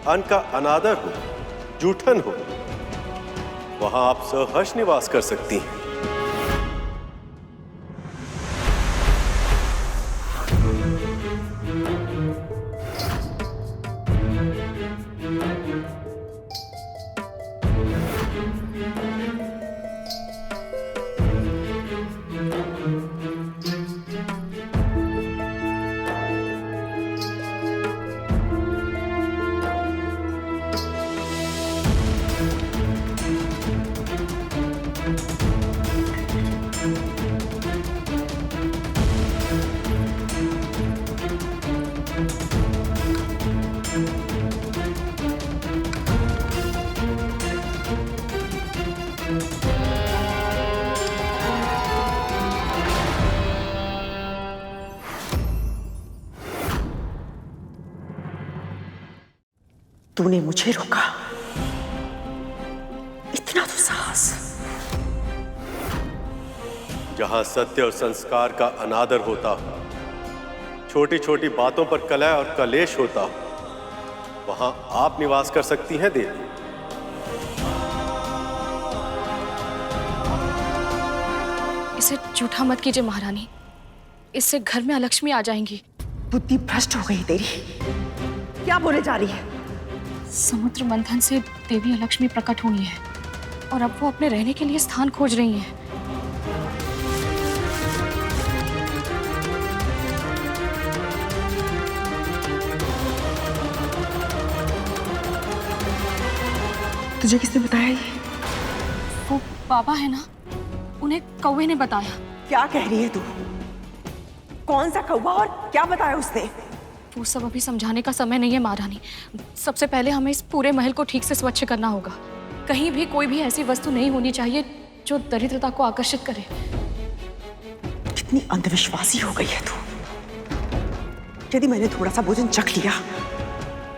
Speaker 4: अन्न का अनादर हो, जूठन हो, वहां आप सहर्ष निवास कर सकती हैं।
Speaker 14: तूने मुझे रोका, इतना तो साहस।
Speaker 4: जहां सत्य और संस्कार का अनादर होता हो, छोटी छोटी बातों पर कलह और कलेश होता हो, वहां आप निवास कर सकती हैं देवी।
Speaker 20: इसे झूठा मत कीजिए महारानी, इससे घर में अलक्ष्मी आ जाएंगी।
Speaker 14: बुद्धि भ्रष्ट हो गई तेरी। क्या बोले जा रही है?
Speaker 20: समुद्र मंथन से देवी अलक्ष्मी प्रकट हुई है और अब वो अपने रहने के लिए स्थान खोज रही हैं।
Speaker 14: तुझे किसने बताया ये?
Speaker 20: वो बाबा है ना, उन्हें कौवे ने बताया।
Speaker 14: क्या कह रही है तू? कौन सा कौवा और क्या बताया उसने?
Speaker 20: वो सब अभी समझाने का समय नहीं है महारानी। सबसे पहले हमें इस पूरे महल को ठीक से स्वच्छ करना होगा। कहीं भी कोई भी ऐसी वस्तु नहीं होनी चाहिए जो दरिद्रता को आकर्षित करे।
Speaker 14: कितनी अंधविश्वासी हो गई है तू। यदि मैंने थोड़ा सा भोजन चख लिया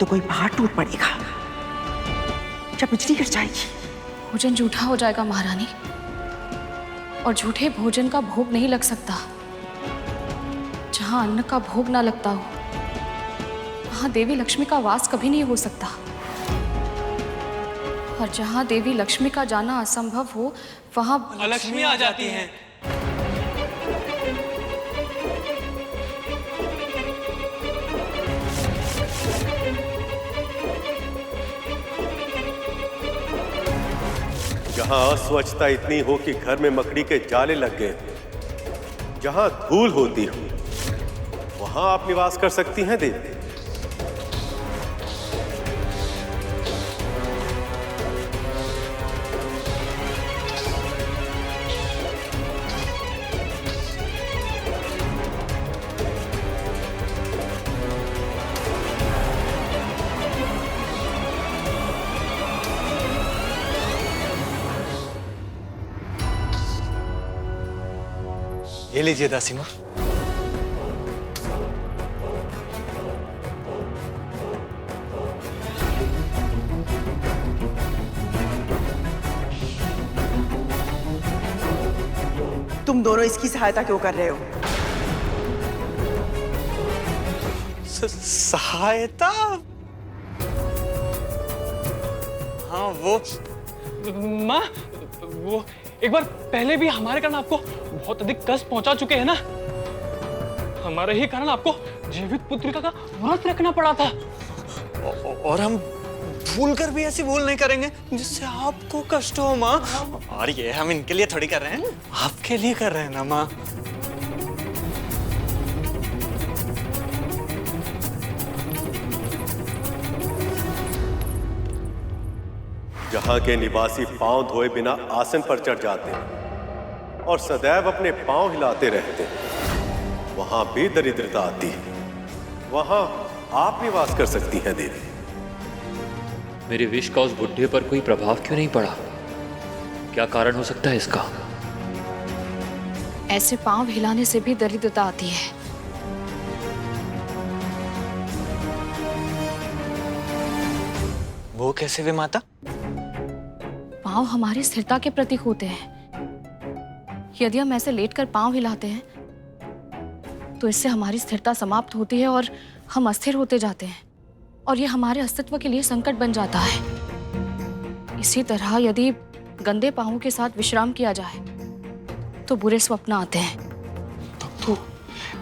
Speaker 14: तो कोई पहाड़ टूट पड़ेगा या बिजली गिर जाएगी।
Speaker 20: भोजन झूठा हो जाएगा महारानी, और झूठे भोजन का भोग नहीं लग सकता। जहां अन्न का भोग ना लगता हो, वहां देवी लक्ष्मी का वास कभी नहीं हो सकता। और जहां देवी लक्ष्मी का जाना असंभव हो, वहां
Speaker 18: लक्ष्मी आ जाती हैं।
Speaker 4: जहां अस्वच्छता इतनी हो कि घर में मकड़ी के जाले लग गए, जहां धूल होती हो, वहां आप निवास कर सकती हैं देवी।
Speaker 18: ये लीजिए दासी माँ।
Speaker 14: तुम दोनों इसकी सहायता क्यों कर रहे हो?
Speaker 18: सहायता? हाँ वो
Speaker 11: माँ, वो एक बार पहले भी हमारे कारण आपको बहुत अधिक कष्ट पहुंचा चुके हैं ना। हमारे ही कारण आपको जीवित पुत्रिका का व्रत रखना पड़ा था।
Speaker 1: और हम भूल कर भी ऐसी भूल नहीं करेंगे जिससे आपको कष्ट हो माँ। और ये हम इनके लिए थोड़ी कर रहे हैं, आपके लिए कर रहे हैं ना माँ।
Speaker 4: जहां के निवासी पांव धोए बिना आसन पर चढ़ जाते हैं और सदैव अपने पांव हिलाते रहते हैं, वहां भी दरिद्रता आती है। वहां आप निवास कर सकती हैं देवी।
Speaker 9: मेरे विष का उस बुढ़े पर कोई प्रभाव क्यों नहीं पड़ा? क्या कारण हो सकता है इसका?
Speaker 20: ऐसे पांव हिलाने से भी दरिद्रता आती है।
Speaker 1: वो कैसे वे माता?
Speaker 20: पांव हमारी स्थिरता के प्रतीक होते हैं। यदि हम ऐसे लेटकर पांव हिलाते हैं तो इससे हमारी स्थिरता समाप्त होती है और हम अस्थिर होते जाते हैं, और ये हमारे अस्तित्व के लिए संकट बन जाता है। इसी तरह यदि गंदे पांवों के साथ विश्राम किया जाए तो बुरे स्वप्न आते हैं।
Speaker 1: तो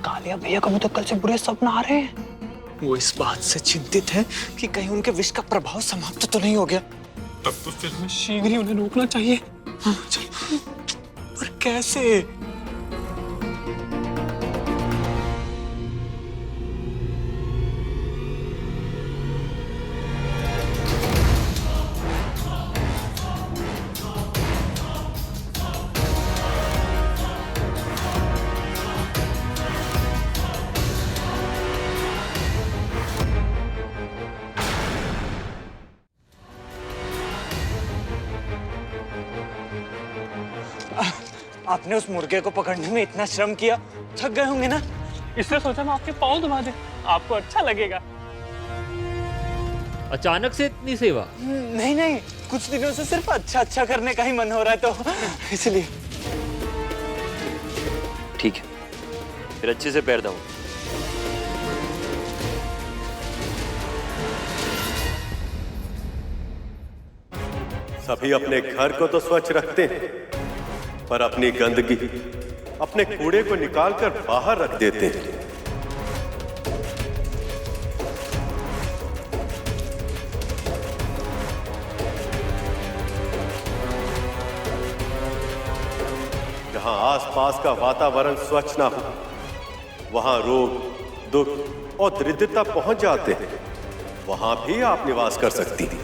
Speaker 1: कालिया भैया को तो कल से बुरे स्वप्न आ रहे हैं। वो इस बात से चिंतित है कि कहीं उनके विष का प्रभाव समाप्त तो नहीं हो गया।
Speaker 11: तब तो फिर हमें शीघ्र ही उन्हें रोकना चाहिए।
Speaker 1: चलो, पर कैसे? आपने उस मुर्गे को पकड़ने में इतना श्रम किया, थक गए होंगे ना?
Speaker 11: इसलिए सोचा मैं आपके पाँव दबा दे, आपको अच्छा लगेगा।
Speaker 9: अचानक से इतनी सेवा?
Speaker 1: नहीं नहीं, कुछ दिनों से सिर्फ अच्छा करने का ही मन हो रहा है, तो इसलिए।
Speaker 9: ठीक है, फिर अच्छे से पैर दबाओ।
Speaker 4: सभी अपने घर को तो स्वच्छ रखते हैं, पर अपनी गंदगी, अपने कूड़े को निकालकर बाहर रख देते हैं। जहां आसपास का वातावरण स्वच्छ ना हो, वहां रोग, दुख और दरिद्रता पहुंच जाते हैं। वहां भी आप निवास कर सकती हैं।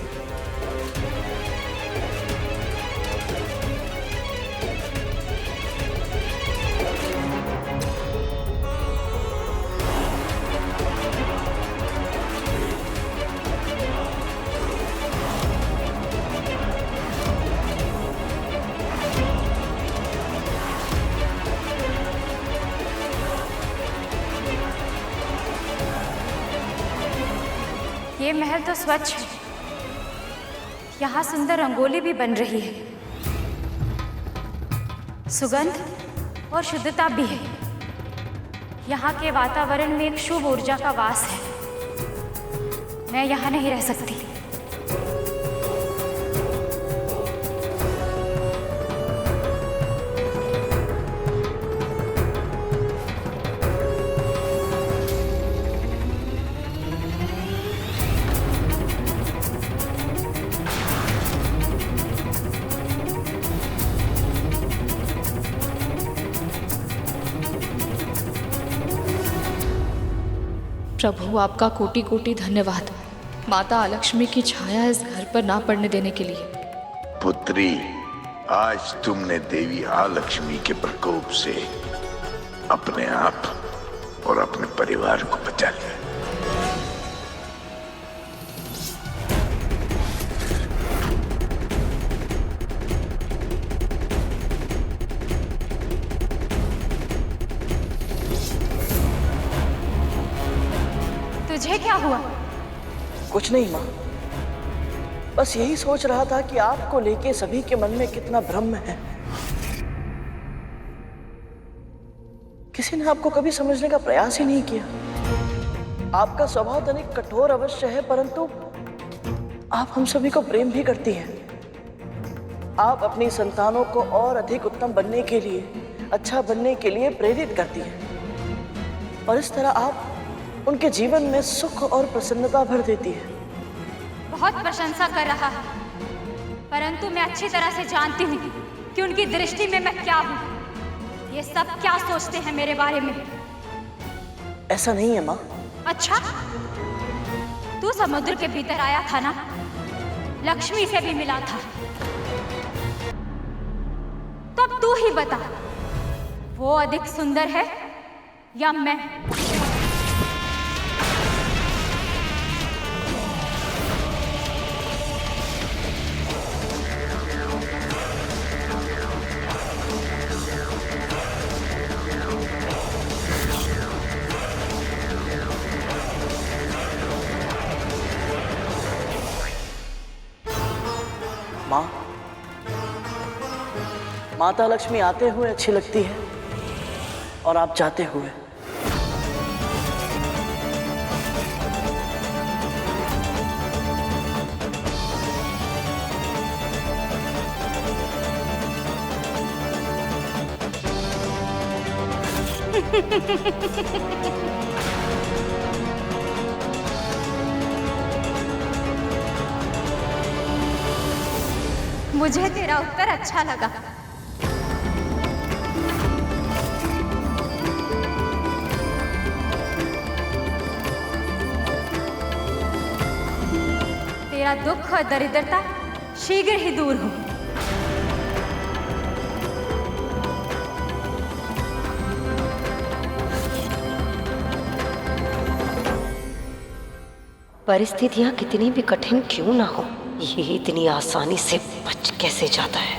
Speaker 21: ये महल तो स्वच्छ है, यहाँ सुंदर रंगोली भी बन रही है, सुगंध और शुद्धता भी है। यहाँ के वातावरण में एक शुभ ऊर्जा का वास है। मैं यहाँ नहीं रह सकती।
Speaker 20: प्रभु, आपका कोटि कोटि धन्यवाद माता अलक्ष्मी की छाया इस घर पर ना पड़ने देने के लिए।
Speaker 12: पुत्री, आज तुमने देवी आलक्ष्मी के प्रकोप से अपने आप और अपने परिवार को बचा लिया।
Speaker 21: तुझे क्या हुआ?
Speaker 3: कुछ नहीं माँ, बस यही सोच रहा था कि आपको लेके सभी के मन में कितना भ्रम है। किसी ने आपको कभी समझने का प्रयास ही नहीं किया। आपका स्वभाव तनिक कठोर अवश्य है, परंतु आप हम सभी को प्रेम भी करती हैं। आप अपनी संतानों को और अधिक उत्तम बनने के लिए, अच्छा बनने के लिए प्रेरित करती हैं और इस तरह आप उनके जीवन में सुख और प्रसन्नता भर देती है।
Speaker 21: बहुत प्रशंसा कर रहा है, परंतु मैं अच्छी तरह से जानती हूँ कि उनकी दृष्टि में मैं क्या हूँ। ये सब क्या सोचते हैं मेरे बारे में?
Speaker 3: ऐसा नहीं है माँ।
Speaker 21: अच्छा, तू समुद्र के भीतर आया था ना, लक्ष्मी से भी मिला था, तो अब तू ही बता, वो अधिक सुंदर है या मैं?
Speaker 3: माँ, माता लक्ष्मी आते हुए अच्छी लगती है और आप जाते हुए।
Speaker 21: मुझे तेरा उत्तर अच्छा लगा। तेरा दुख और दरिद्रता शीघ्र ही दूर हो।
Speaker 22: परिस्थितियां कितनी भी कठिन क्यों ना हो, ये इतनी आसानी से बच कैसे जाता है?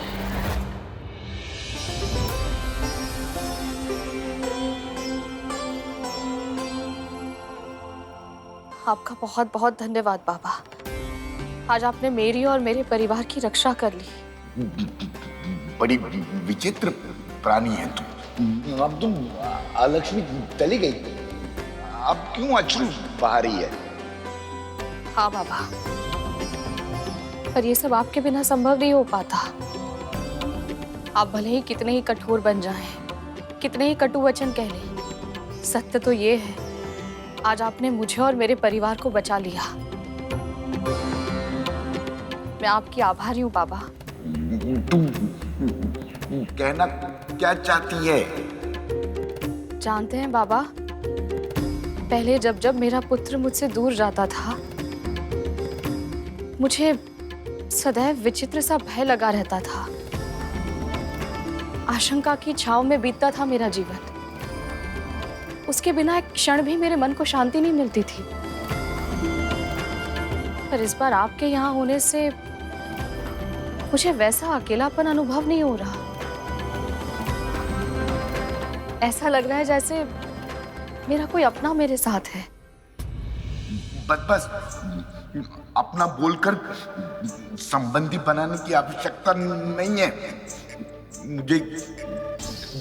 Speaker 5: आपका बहुत बहुत धन्यवाद बाबा। आज आपने मेरी और मेरे परिवार की रक्षा कर ली।
Speaker 6: बड़ी विचित्र प्राणी है तुम। अब तुम लक्ष्मी चली गई, अब क्यों अश्रु बहा रही है?
Speaker 5: हाँ बाबा, पर ये सब आपके बिना संभव नहीं हो पाता। आप भले ही कितने ही कठोर बन जाएं, कितने ही कटु वचन कह लें, सत्य तो ये है, आज आपने मुझे और मेरे परिवार को बचा लिया। मैं आपकी आभारी हूँ बाबा।
Speaker 6: तुम कहना क्या चाहती है?
Speaker 5: जानते हैं बाबा, पहले जब जब मेरा पुत्र मुझसे दूर जाता था, मुझे सदैव विचित्र सा भय लगा रहता था। आशंका की छांव में बीतता था मेरा जीवन। उसके बिना एक क्षण भी मेरे मन को शांति नहीं मिलती थी। पर इस बार आपके यहाँ होने से मुझे वैसा अकेलापन अनुभव नहीं हो रहा। ऐसा लग रहा है जैसे मेरा कोई अपना मेरे साथ है।
Speaker 6: बस अपना बोलकर संबंधी बनाने की आवश्यकता नहीं है। मुझे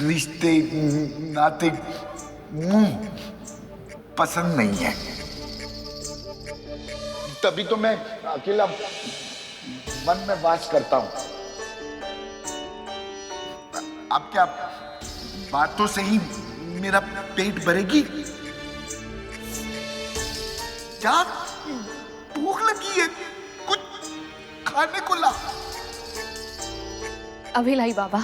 Speaker 6: रिश्ते नाते पसंद नहीं है, तभी तो मैं अकेला मन में वास करता हूं। अब क्या बातों से ही मेरा पेट भरेगी? क्या भूख लगी है? कुछ खाने को ला।
Speaker 5: अभी लाई बाबा।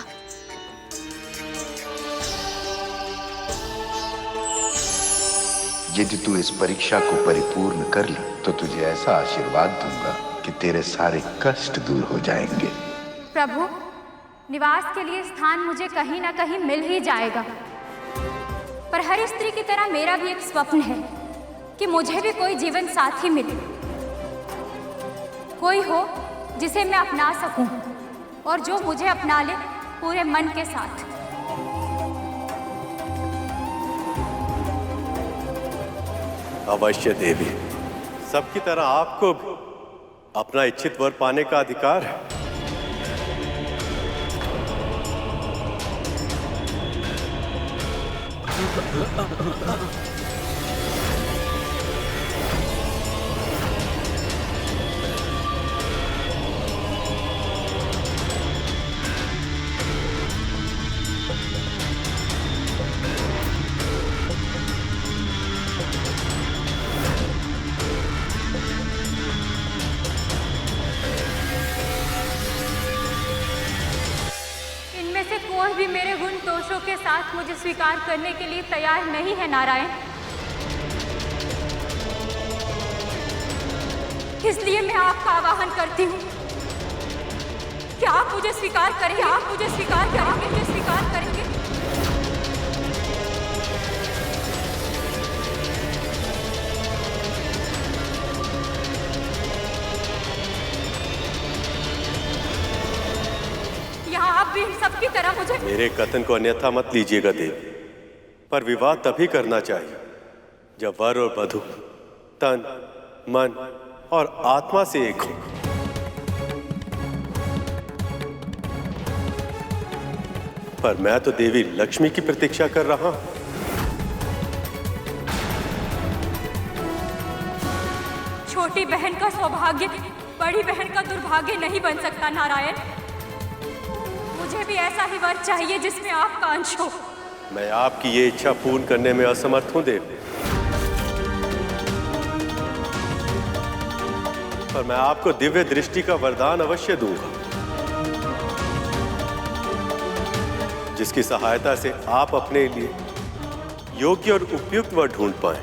Speaker 12: यदि तू इस परीक्षा को परिपूर्ण कर ली तो तुझे ऐसा आशीर्वाद दूंगा कि तेरे सारे कष्ट दूर हो जाएंगे।
Speaker 21: प्रभु, निवास के लिए स्थान मुझे कहीं ना कहीं मिल ही जाएगा, पर हर स्त्री की तरह मेरा भी एक स्वप्न है कि मुझे भी कोई जीवन साथी मिले, कोई हो जिसे मैं अपना सकूं और जो मुझे अपना ले पूरे मन के साथ।
Speaker 4: अवश्य देवी, सबकी तरह आपको भी अपना इच्छित वर पाने का अधिकार है।
Speaker 21: भी मेरे गुण दोषों के साथ मुझे स्वीकार करने के लिए तैयार नहीं है नारायण। इसलिए मैं आपका आवाहन करती हूँ कि आप मुझे स्वीकार करेंगे, आप मुझे स्वीकार करेंगे, मुझे स्वीकार करेंगे। यहाँ आप भी इन सब की तरह मुझे
Speaker 4: मेरे कथन को अन्यथा मत लीजिएगा देव, पर विवाह तभी करना चाहिए जब वर और वधू तन, मन और आत्मा से एक हो। पर मैं तो देवी लक्ष्मी की प्रतीक्षा कर रहा हूं।
Speaker 21: छोटी बहन का सौभाग्य बड़ी बहन का दुर्भाग्य नहीं बन सकता नारायण। मुझे भी ऐसा ही वर चाहिए जिसमें आपका अंश हो।
Speaker 4: मैं आपकी ये इच्छा पूर्ण करने में असमर्थ हूं देव, पर मैं आपको दिव्य दृष्टि का वरदान अवश्य दूंगा, जिसकी सहायता से आप अपने लिए योग्य और उपयुक्त वर ढूंढ पाएं।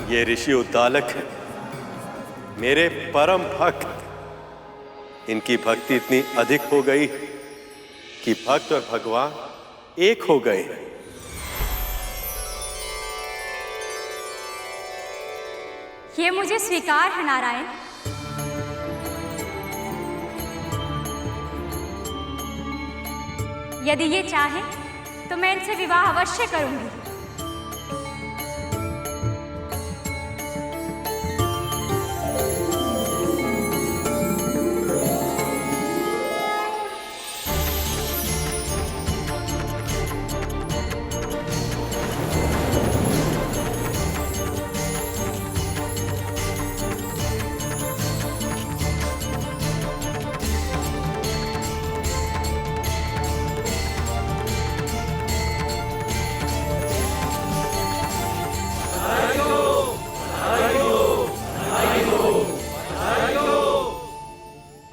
Speaker 4: ये ऋषि उद्दालक है, मेरे परम भक्त। इनकी भक्ति इतनी अधिक हो गई कि भक्त और भगवान एक हो गए हैं।
Speaker 21: ये मुझे स्वीकार है नारायण। यदि ये चाहे तो मैं इनसे विवाह अवश्य करूंगी।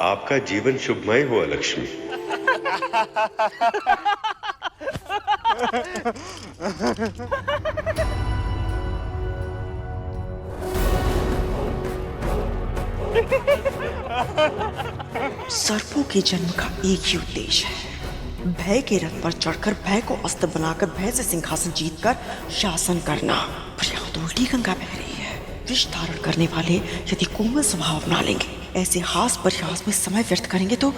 Speaker 4: आपका जीवन शुभमय हो लक्ष्मी।
Speaker 14: सर्पों के जन्म का एक ही उद्देश्य है, भय के रथ पर चढ़कर भय को अस्त्र बनाकर भय से सिंहासन जीतकर शासन करना। पर यहाँ तो उल्टी गंगा बह रही है। विष धारण करने वाले यदि कोमल स्वभाव अपना लेंगे, ऐसे हास परिहास में समय व्यर्थ करेंगे तो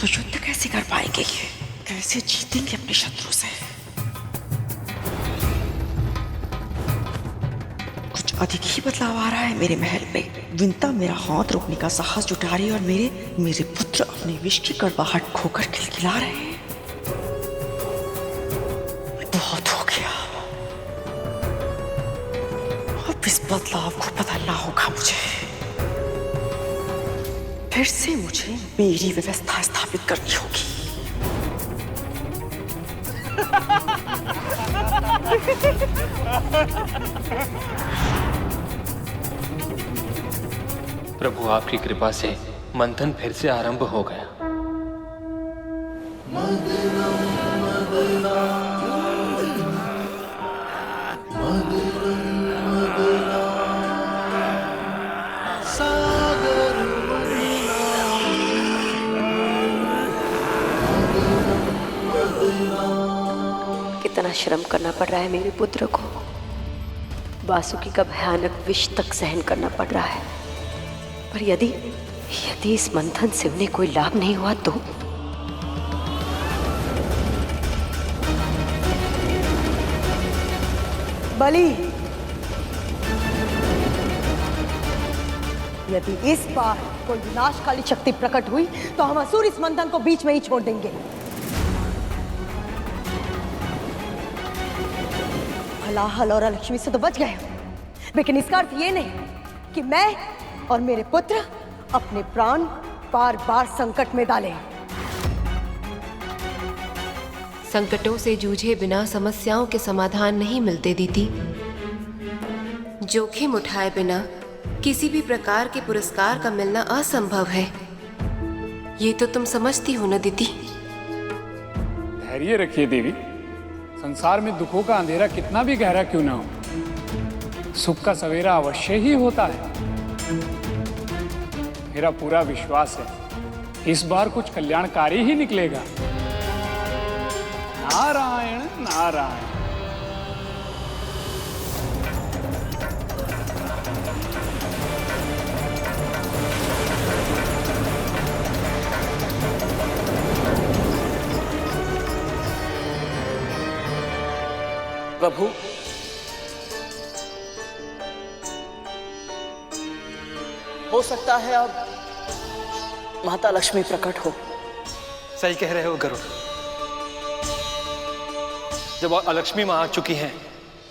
Speaker 14: युद्ध कैसे कर पाएंगे? ये कैसे जीतेंगे अपने शत्रु से? कुछ अधिक ही बदलाव आ रहा है मेरे महल में। विंता मेरा हाथ रोकने का साहस जुटा रही है और मेरे पुत्र अपने विष की कड़वाहट खोकर खिलखिला रहे हैं। बहुत हो गया, अब इस बदलाव को बदलना होगा मुझे। फिर से मुझे मेरी व्यवस्था स्थापित करनी होगी।
Speaker 17: प्रभु आपकी कृपा से मंथन फिर से आरंभ हो गया।
Speaker 22: कितना श्रम करना पड़ रहा है मेरे पुत्र को। वासुकी का भयानक विष तक सहन करना पड़ रहा है। पर यदि इस मंथन से उन्हें कोई लाभ नहीं हुआ तो?
Speaker 14: बलि,
Speaker 22: यदि इस बार कोई विनाशकाली शक्ति प्रकट हुई तो हम असुर इस मंथन को बीच में ही छोड़ देंगे। हलाहल और लक्ष्मी से तो बच गए, लेकिन इसका अर्थ ये नहीं कि मैं और मेरे पुत्र अपने प्राण बार बार संकट में डालें।
Speaker 5: संकटों से जूझे बिना समस्याओं के समाधान नहीं मिलते दीदी। जोखिम उठाए बिना किसी भी प्रकार के पुरस्कार का मिलना असंभव है। ये तो तुम समझती हो ना दीदी।
Speaker 16: धैर्य रखिए देवी। संसार में दुखों का अंधेरा कितना भी गहरा क्यों ना हो, सुख का सवेरा अवश्य ही होता है। मेरा पूरा विश्वास है इस बार कुछ कल्याणकारी ही निकलेगा। नारायण नारायण।
Speaker 3: प्रभु, हो सकता है अब माता लक्ष्मी प्रकट हो।
Speaker 17: सही कह रहे हो गरुड़। जब अलक्ष्मी मां आ चुकी हैं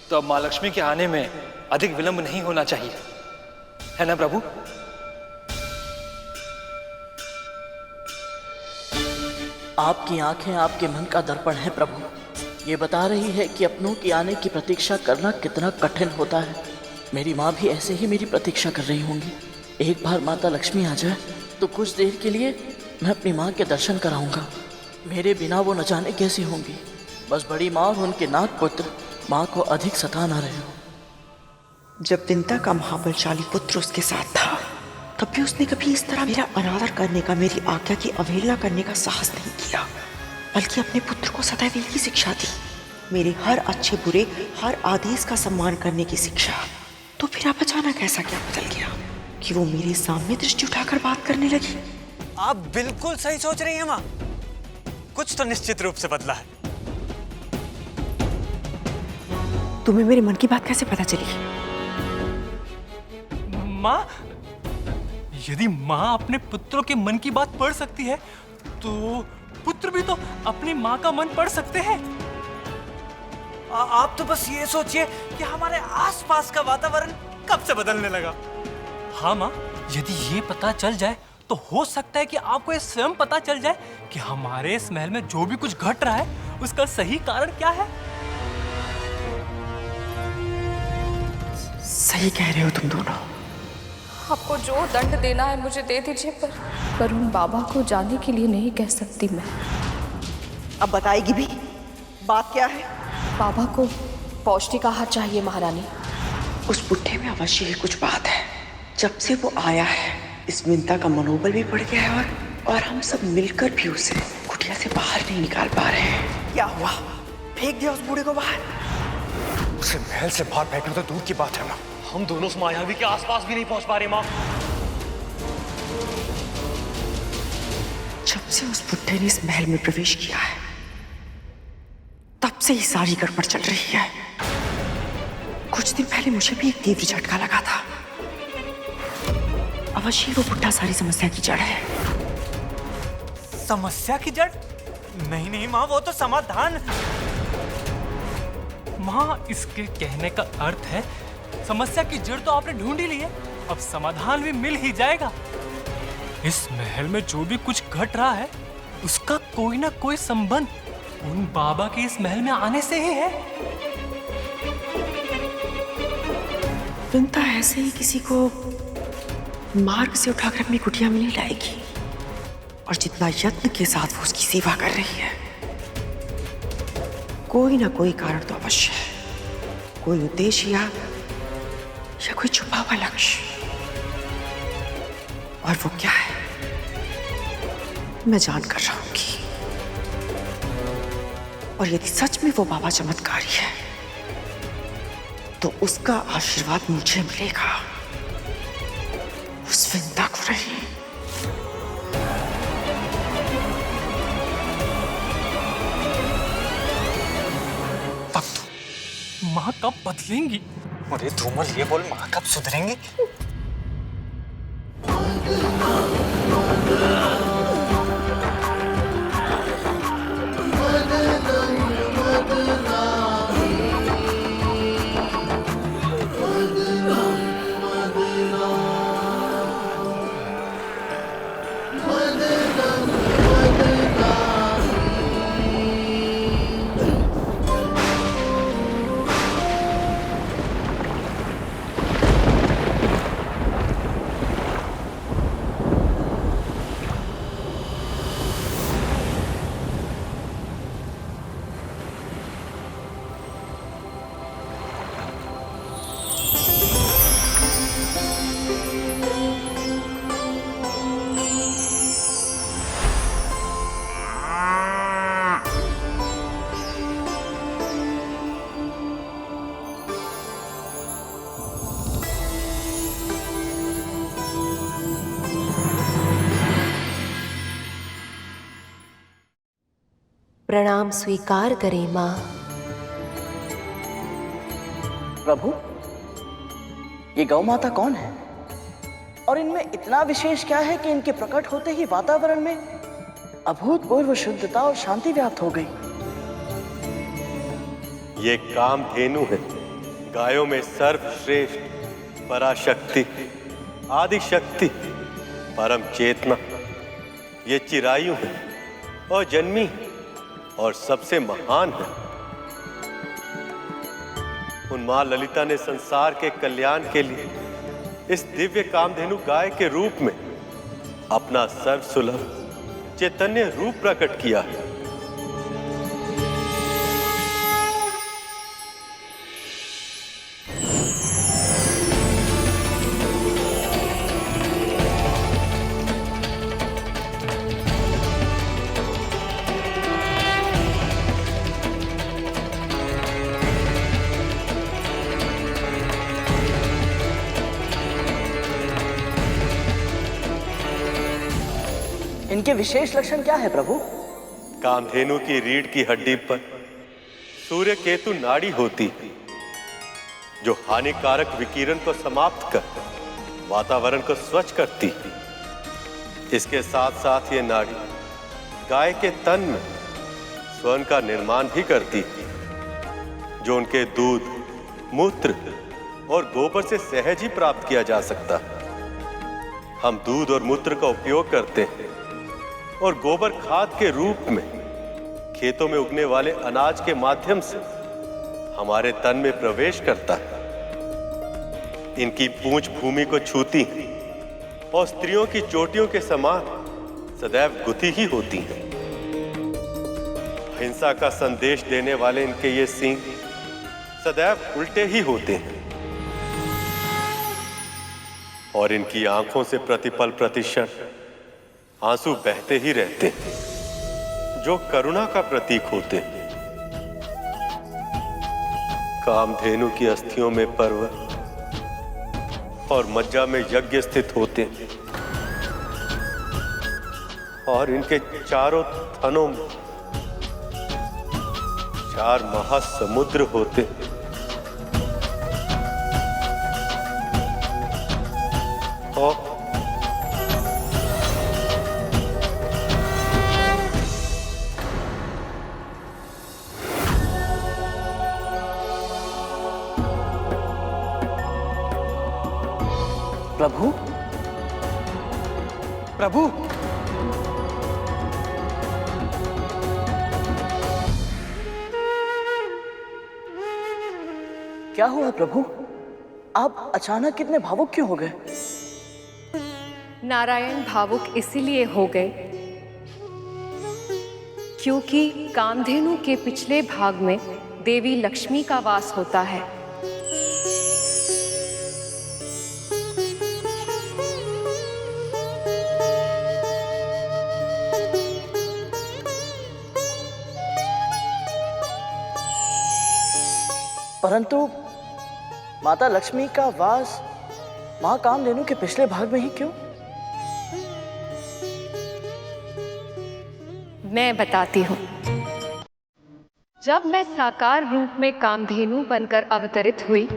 Speaker 17: तो अब मां लक्ष्मी के आने में अधिक विलंब नहीं होना चाहिए, है ना प्रभु?
Speaker 3: आपकी आंखें आपके मन का दर्पण है प्रभु। ये बता रही है कि अपनों के आने की प्रतीक्षा करना कितना कठिन होता है। मेरी माँ भी ऐसे ही मेरी प्रतीक्षा कर रही होंगी। एक बार माता लक्ष्मी आ जाए तो कुछ देर के लिए मैं अपनी माँ के दर्शन कराऊंगा। मेरे बिना वो न जाने कैसी होंगी। बस बड़ी माँ और उनके नाग पुत्र माँ को अधिक सता ना रहे हो।
Speaker 14: जब विंता का महाबलशाली पुत्र उसके साथ था तब भी उसने कभी इस तरह मेरा अनादर करने का, मेरी आज्ञा की अवहेलना करने का साहस नहीं किया, बल्कि अपने पुत्र को सदैव यही शिक्षा दी, मेरे हर अच्छे बुरे हर आदेश का सम्मान करने की शिक्षा। तो फिर अब अचानक ऐसा क्या बदल गया कि वो मेरे सामने दृष्टि उठाकर बात करने लगी?
Speaker 1: आप बिल्कुल सही सोच रही हैं माँ। कुछ तो निश्चित रूप से बदला है।
Speaker 14: तुम्हें मेरे मन की बात कैसे पता चली?
Speaker 11: माँ, यदि माँ अपने पुत्रों के मन की बात पढ़ सकती है तो पुत्र भी तो अपनी माँ का मन पढ़ सकते हैं। आप तो बस ये सोचिए कि हमारे आसपास का वातावरण कब से बदलने लगा। हाँ माँ, यदि ये पता चल जाए तो हो सकता है कि आपको ये स्वयं पता चल जाए कि हमारे इस महल में जो भी कुछ घट रहा है उसका सही कारण क्या है।
Speaker 14: सही कह रहे हो तुम दोनों।
Speaker 20: आपको जो दंड देना है मुझे दे दीजिए, पर उन बाबा को जाने के लिए नहीं कह सकती मैं।
Speaker 14: अब बताएगी भी? बात क्या है?
Speaker 20: बाबा को पौष्टिक आहार चाहिए महारानी।
Speaker 14: उस बुढ़े में अवश्य ही कुछ बात है। जब से वो आया है इस विंता का मनोबल भी बढ़ गया है और हम सब मिलकर भी उसे कुटिया से बाहर नहीं निकाल पा रहे हैं। क्या हुआ? फेंक दिया उस बूढ़े को बाहर?
Speaker 11: उसे महल से बाहर फेंकना तो दूर की बात है माँ, हम दोनों उस मायावी के आसपास भी नहीं पहुंच पा रहे माँ।
Speaker 14: जब से उस बुढ़े ने इस महल में प्रवेश किया है तब से ही सारी गड़बड़ चल रही है। कुछ दिन पहले मुझे भी एक तीव्र झटका लगा था। अवश्य वो बुढ़ा सारी समस्या की जड़ है।
Speaker 11: समस्या की जड़? नहीं नहीं माँ, वो तो समाधान। माँ, इसके कहने का अर्थ है समस्या की जड़ तो आपने ढूंढ ही ली है, अब समाधान भी मिल ही जाएगा। इस महल में जो भी कुछ घट रहा है उसका कोई ना कोई संबंध उन बाबा के इस महल में आने से ही है।
Speaker 14: विंता ऐसे ही किसी को मार्ग से उठाकर अपनी कुटिया में नहीं लाएगी, और जितना यत्न के साथ वो उसकी सेवा कर रही है, कोई ना कोई कारण तो अवश्य है, कोई उद्देश्य या कोई छुपा हुआ लक्ष्य। और वो क्या है मैं जान कर रहूंगी। और यदि सच में वो बाबा चमत्कारी है तो उसका आशीर्वाद मुझे मिलेगा, उस विंता को नहीं।
Speaker 11: माँ कब बदलेंगी?
Speaker 1: अरे धूमल, ये बोल माँ कब सुधरेंगी?
Speaker 22: प्रणाम स्वीकार करें माँ।
Speaker 3: प्रभु, ये गौ माता कौन है और इनमें इतना विशेष क्या है कि इनके प्रकट होते ही वातावरण में अभूतपूर्व शुद्धता और शांति व्याप्त हो गई।
Speaker 4: ये कामधेनु है, गायों में सर्वश्रेष्ठ, पराशक्ति, आदि शक्ति, परम चेतना। ये चिरायु है और जन्मी और सबसे महान है। उन मां ललिता ने संसार के कल्याण के लिए इस दिव्य कामधेनु गाय के रूप में अपना सर्वसुलभ चैतन्य रूप प्रकट किया है।
Speaker 3: इनके विशेष लक्षण क्या है प्रभु?
Speaker 4: कामधेनु की रीढ़ की हड्डी पर सूर्य केतु नाड़ी होती है, जो हानिकारक विकिरण को समाप्त कर वातावरण को स्वच्छ करती है। इसके साथ साथ ये नाड़ी गाय के तन में स्वर्ण का निर्माण भी करती है, जो उनके दूध, मूत्र और गोबर से सहज ही प्राप्त किया जा सकता है। हम दूध और मूत्र का उपयोग करते हैं और गोबर खाद के रूप में खेतों में उगने वाले अनाज के माध्यम से हमारे तन में प्रवेश करता है। इनकी पूंछ भूमि को छूती है और स्त्रियों की चोटियों के समान सदैव गुथी ही होती हैं। हिंसा का संदेश देने वाले इनके ये सींग सदैव उल्टे ही होते हैं और इनकी आंखों से प्रतिपल प्रतिक्षण आंसू बहते ही रहते हैं, जो करुणा का प्रतीक होते हैं। कामधेनु की अस्थियों में पर्वत और मज्जा में यज्ञ स्थित होते हैं और इनके चारों थनों में 4 महासमुद्र होते हैं। और
Speaker 3: प्रभु, प्रभु, क्या हुआ प्रभु? आप अचानक कितने भावुक क्यों हो गए?
Speaker 5: नारायण भावुक इसीलिए हो गए क्योंकि कामधेनु के पिछले भाग में देवी लक्ष्मी का वास होता है।
Speaker 3: परंतु माता लक्ष्मी का वास मां कामधेनु के पिछले भाग में ही क्यों?
Speaker 5: मैं बताती हूँ। जब मैं साकार रूप में कामधेनु बनकर अवतरित हुई,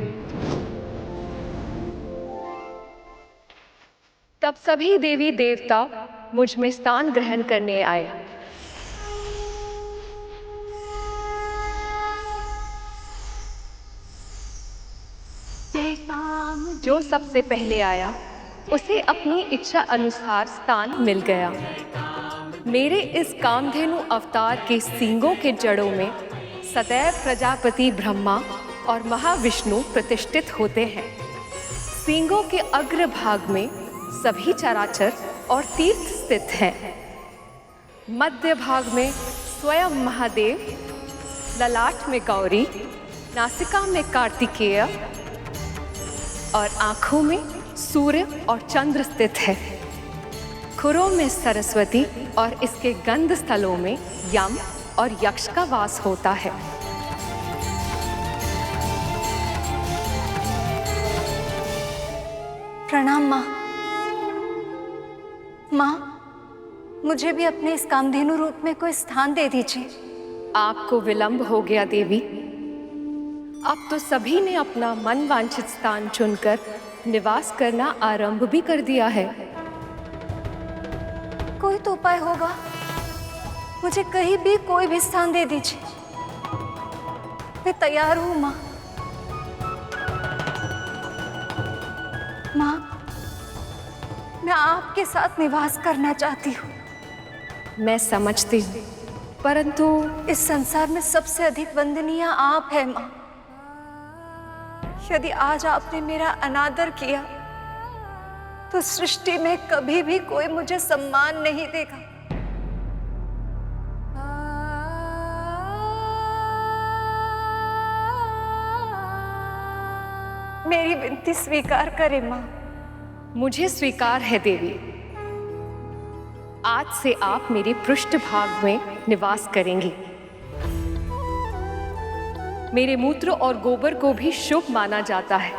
Speaker 5: तब सभी देवी देवता मुझ में स्थान ग्रहण करने आए। जो सबसे पहले आया उसे अपनी इच्छा अनुसार स्थान मिल गया। मेरे इस कामधेनु अवतार के सींगों के जड़ों में सदैव प्रजापति ब्रह्मा और महाविष्णु प्रतिष्ठित होते हैं। सींगों के अग्रभाग में सभी चराचर और तीर्थ स्थित हैं। मध्य भाग में स्वयं महादेव, ललाट में गौरी, नासिका में कार्तिकेय और आँखों में सूर्य और चंद्र स्थित है। खुरों में सरस्वती और इसके गंध स्थलों में यम और यक्ष का वास होता है।
Speaker 21: प्रणाम माँ। माँ, मुझे भी अपने इस कामधेनु रूप में कोई स्थान दे दीजिए।
Speaker 5: आपको विलंब हो गया देवी। अब तो सभी ने अपना मन वांछित स्थान चुनकर निवास करना आरंभ भी कर दिया है।
Speaker 21: कोई तो उपाय होगा, मुझे कहीं भी कोई भी स्थान दे दीजिए। मैं तैयार हूँ माँ। माँ, मैं आपके साथ निवास करना चाहती हूँ।
Speaker 5: मैं समझती हूँ, परंतु
Speaker 21: इस संसार में सबसे अधिक वंदनीय आप है माँ। यदि आज आपने मेरा अनादर किया तो सृष्टि में कभी भी कोई मुझे सम्मान नहीं देगा। मेरी विनती स्वीकार करें माँ।
Speaker 5: मुझे स्वीकार है देवी। आज से आप मेरे पृष्ठभाग में निवास करेंगी। मेरे मूत्र और गोबर को भी शुभ माना जाता है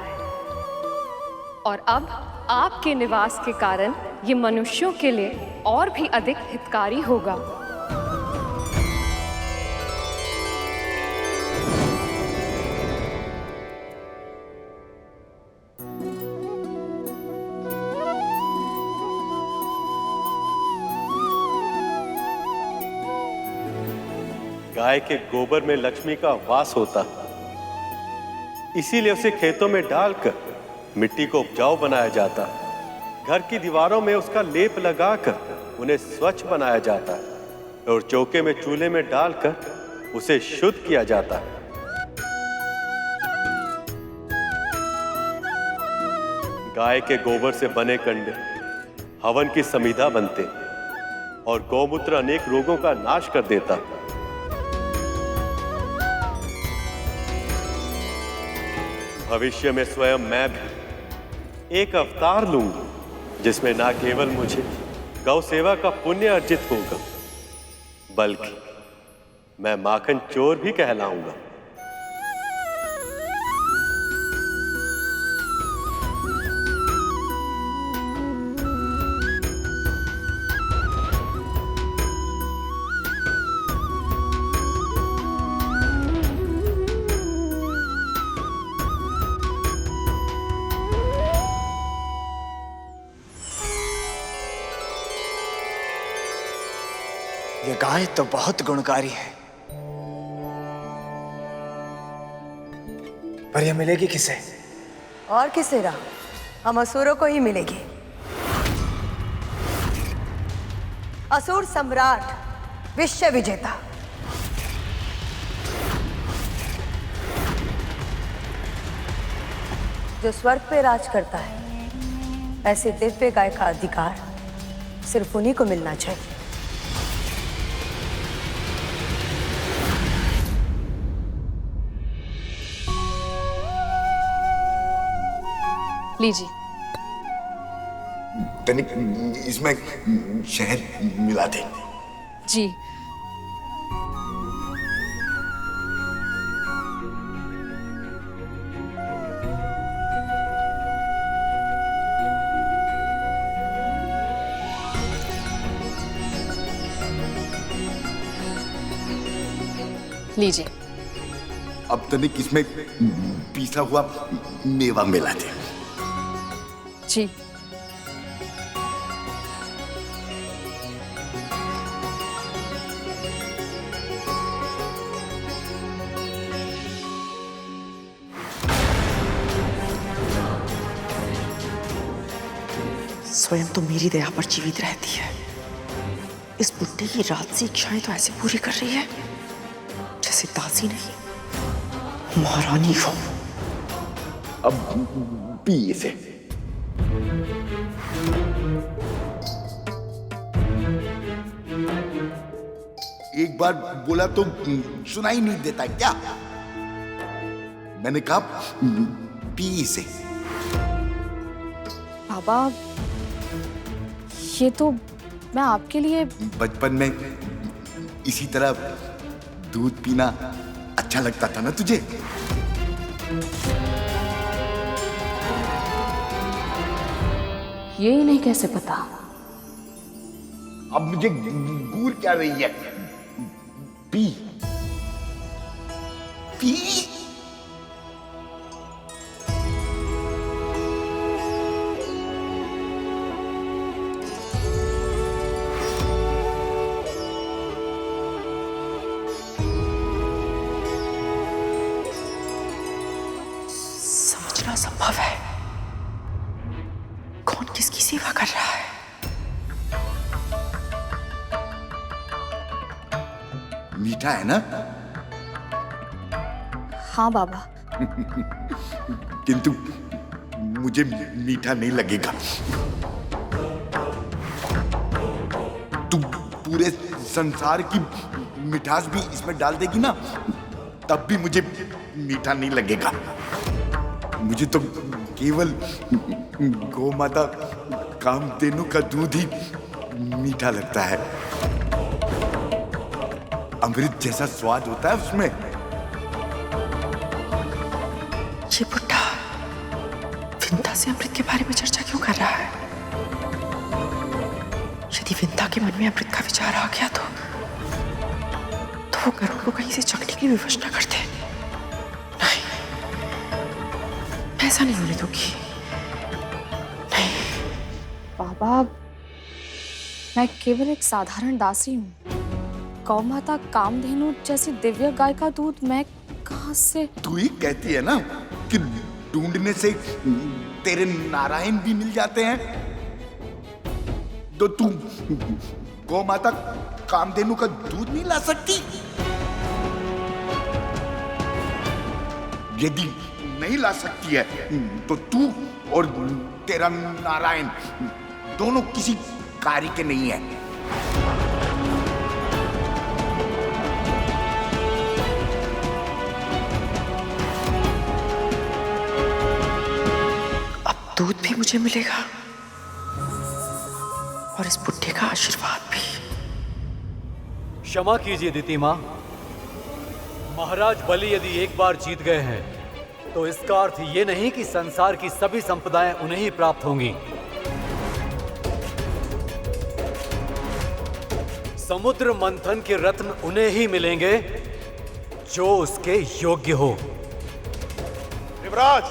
Speaker 5: और अब आपके निवास के कारण ये मनुष्यों के लिए और भी अधिक हितकारी होगा।
Speaker 4: गाय के गोबर में लक्ष्मी का वास होता, इसीलिए उसे खेतों में डालकर मिट्टी को उपजाऊ बनाया जाता। घर की दीवारों में उसका लेप लगाकर उन्हें स्वच्छ बनाया जाता है और चौके में चूल्हे में डालकर उसे शुद्ध किया जाता है। गाय के गोबर से बने कंडे हवन की समिधा बनते और गौमूत्र अनेक रोगों का नाश कर देता। भविष्य में स्वयं मैं भी एक अवतार लूंगा जिसमें ना केवल मुझे गौ सेवा का पुण्य अर्जित होगा, बल्कि मैं माखन चोर भी कहलाऊंगा।
Speaker 2: ये गाय तो बहुत गुणकारी है, पर यह मिलेगी किसे?
Speaker 8: और किसे रहा, हम असुरों को ही मिलेगी। असुर सम्राट, विश्व विजेता। जो स्वर्ग पे राज करता है, ऐसे दिव्य गाय का अधिकार सिर्फ उन्हीं को मिलना चाहिए।
Speaker 5: लीजिए।
Speaker 6: तनिक इसमें शहद मिला दे।
Speaker 5: जी। लीजिए।
Speaker 6: अब तनिक इसमें पीसा हुआ मेवा मिला दे।
Speaker 5: जी।
Speaker 14: स्वयं तो मेरी दया पर जीवित रहती है, इस बुड्ढे की राजसी इच्छाएं तो ऐसे पूरी कर रही है जैसे दासी नहीं महारानी हो।
Speaker 6: अब पी इसे। एक बार बोला तो सुनाई नहीं देता क्या? मैंने कहा पी इसे।
Speaker 20: बाबा, ये तो मैं आपके लिए
Speaker 6: बचपन में इसी तरह दूध पीना अच्छा लगता था ना तुझे?
Speaker 20: ये नहीं कैसे पता?
Speaker 6: अब मुझे घूर क्या रही है? P P.
Speaker 14: समझना संभव है कौन किसकी सेवा कर रहा है।
Speaker 6: मीठा है ना?
Speaker 20: हाँ बाबा।
Speaker 6: किंतु मुझे मीठा नहीं लगेगा। तू पूरे संसार की मिठास भी इसमें डाल देगी ना, तब भी मुझे मीठा नहीं लगेगा। मुझे तो केवल गौ माता कामधेनु का दूध ही मीठा लगता है। अमृत जैसा स्वाद होता है उसमें।
Speaker 14: ये बुड्ढा विंता से अमृत के बारे में चर्चा क्यों कर रहा है? यदि विंता के मन में अमृत का विचार आ गया तो वो गरुड़ को कहीं से चखने की विवश न करते। नहीं, ऐसा नहीं होने दूंगी। नहीं
Speaker 20: बाबा, मैं केवल एक साधारण दासी हूँ। गौ माता कामधेनु जैसी दिव्य गाय का दूध मैं कहाँ से?
Speaker 6: तू ही कहती है ना कि ढूंढने से तेरे नारायण भी मिल जाते हैं, तो तू गौ माता कामधेनु का दूध नहीं ला सकती? यदि नहीं ला सकती है तो तू और तेरा नारायण दोनों किसी कार्य के नहीं है।
Speaker 14: दूध भी मुझे मिलेगा और इस बुड्ढे का आशीर्वाद भी।
Speaker 10: क्षमा कीजिए दिति मां, महाराज बलि यदि एक बार जीत गए हैं तो इसका अर्थ ये नहीं कि संसार की सभी संपदाएं उन्हें ही प्राप्त होंगी। समुद्र मंथन के रत्न उन्हें ही मिलेंगे जो उसके योग्य हो।
Speaker 19: युवराज,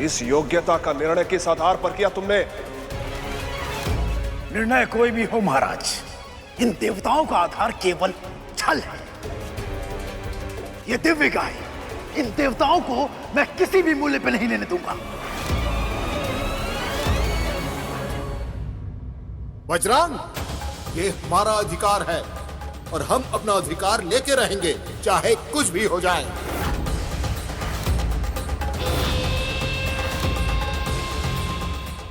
Speaker 19: इस योग्यता का निर्णय किस आधार पर किया तुमने?
Speaker 2: निर्णय कोई भी हो महाराज, इन देवताओं का आधार केवल छल है। ये दिव्य गाय इन देवताओं को मैं किसी भी मूल्य पे नहीं लेने दूंगा।
Speaker 13: वज्रांग, ये हमारा अधिकार है और हम अपना अधिकार लेके रहेंगे, चाहे कुछ भी हो जाए।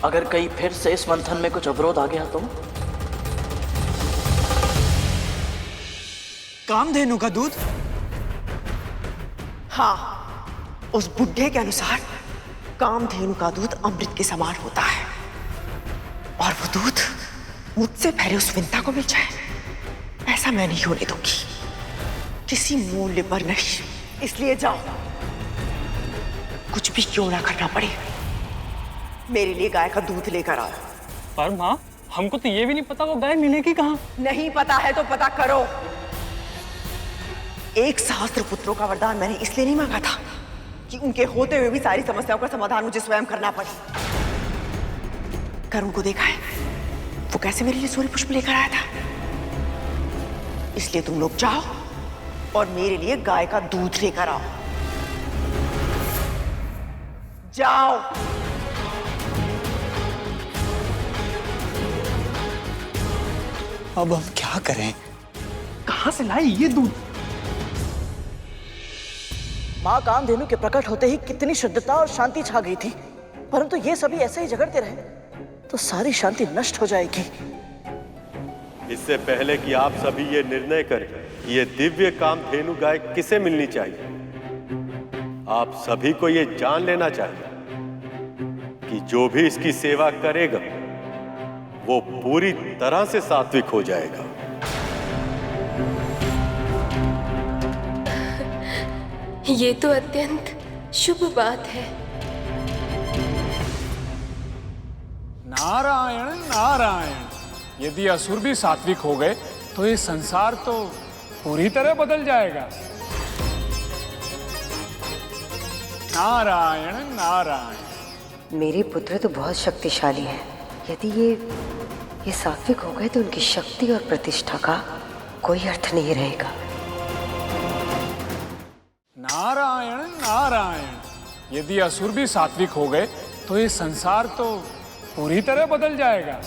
Speaker 3: अगर कहीं फिर से इस मंथन में कुछ अवरोध आ गया तो?
Speaker 2: कामधेनु का दूध?
Speaker 14: हाँ, उस बुड्ढे के अनुसार कामधेनु का दूध अमृत के समान होता है और वो दूध मुझसे पहले उस विंता को मिल जाए, ऐसा मैं नहीं होने दूंगी, किसी मूल्य पर नहीं। इसलिए जाओ, कुछ भी क्यों ना करना पड़े, मेरे लिए गाय का दूध लेकर आओ।
Speaker 11: पर माँ, हमको तो ये भी नहीं पता वो गाय मिलेगी कहाँ।
Speaker 14: नहीं पता है तो पता करो। एक सहस्त्र पुत्रों का वरदान मैंने इसलिए नहीं मांगा था कि उनके होते हुए भी सारी समस्याओं का समाधान मुझे स्वयं करना पड़े। करुण को देखा है, वो कैसे मेरे लिए सूर्य पुष्प लेकर आया था। इसलिए तुम लोग जाओ और मेरे लिए गाय का दूध लेकर आओ। जाओ।
Speaker 1: अब हम क्या करें?
Speaker 2: कहां से लाई ये दूध?
Speaker 3: माँ कामधेनु के प्रकट होते ही कितनी शुद्धता और शांति छा गई थी, परंतु ये सभी ऐसे ही झगड़ते रहे तो सारी शांति नष्ट हो जाएगी।
Speaker 4: इससे पहले कि आप सभी ये निर्णय करें कि ये दिव्य कामधेनु गाय किसे मिलनी चाहिए, आप सभी को ये जान लेना चाहिए कि जो भी इसकी सेवा करेगा वो पूरी तरह से सात्विक हो जाएगा।
Speaker 5: ये तो अत्यंत शुभ बात है।
Speaker 16: नारायण नारायण, यदि असुर भी सात्विक हो गए तो ये संसार तो पूरी तरह बदल जाएगा। नारायण नारायण।
Speaker 22: मेरे पुत्र तो बहुत शक्तिशाली हैं। यदि ये सात्विक हो गए तो उनकी शक्ति और प्रतिष्ठा का कोई अर्थ नहीं रहेगा।
Speaker 16: नारायण नारायण, यदि असुर भी सात्विक हो गए तो ये संसार तो पूरी तरह बदल जाएगा।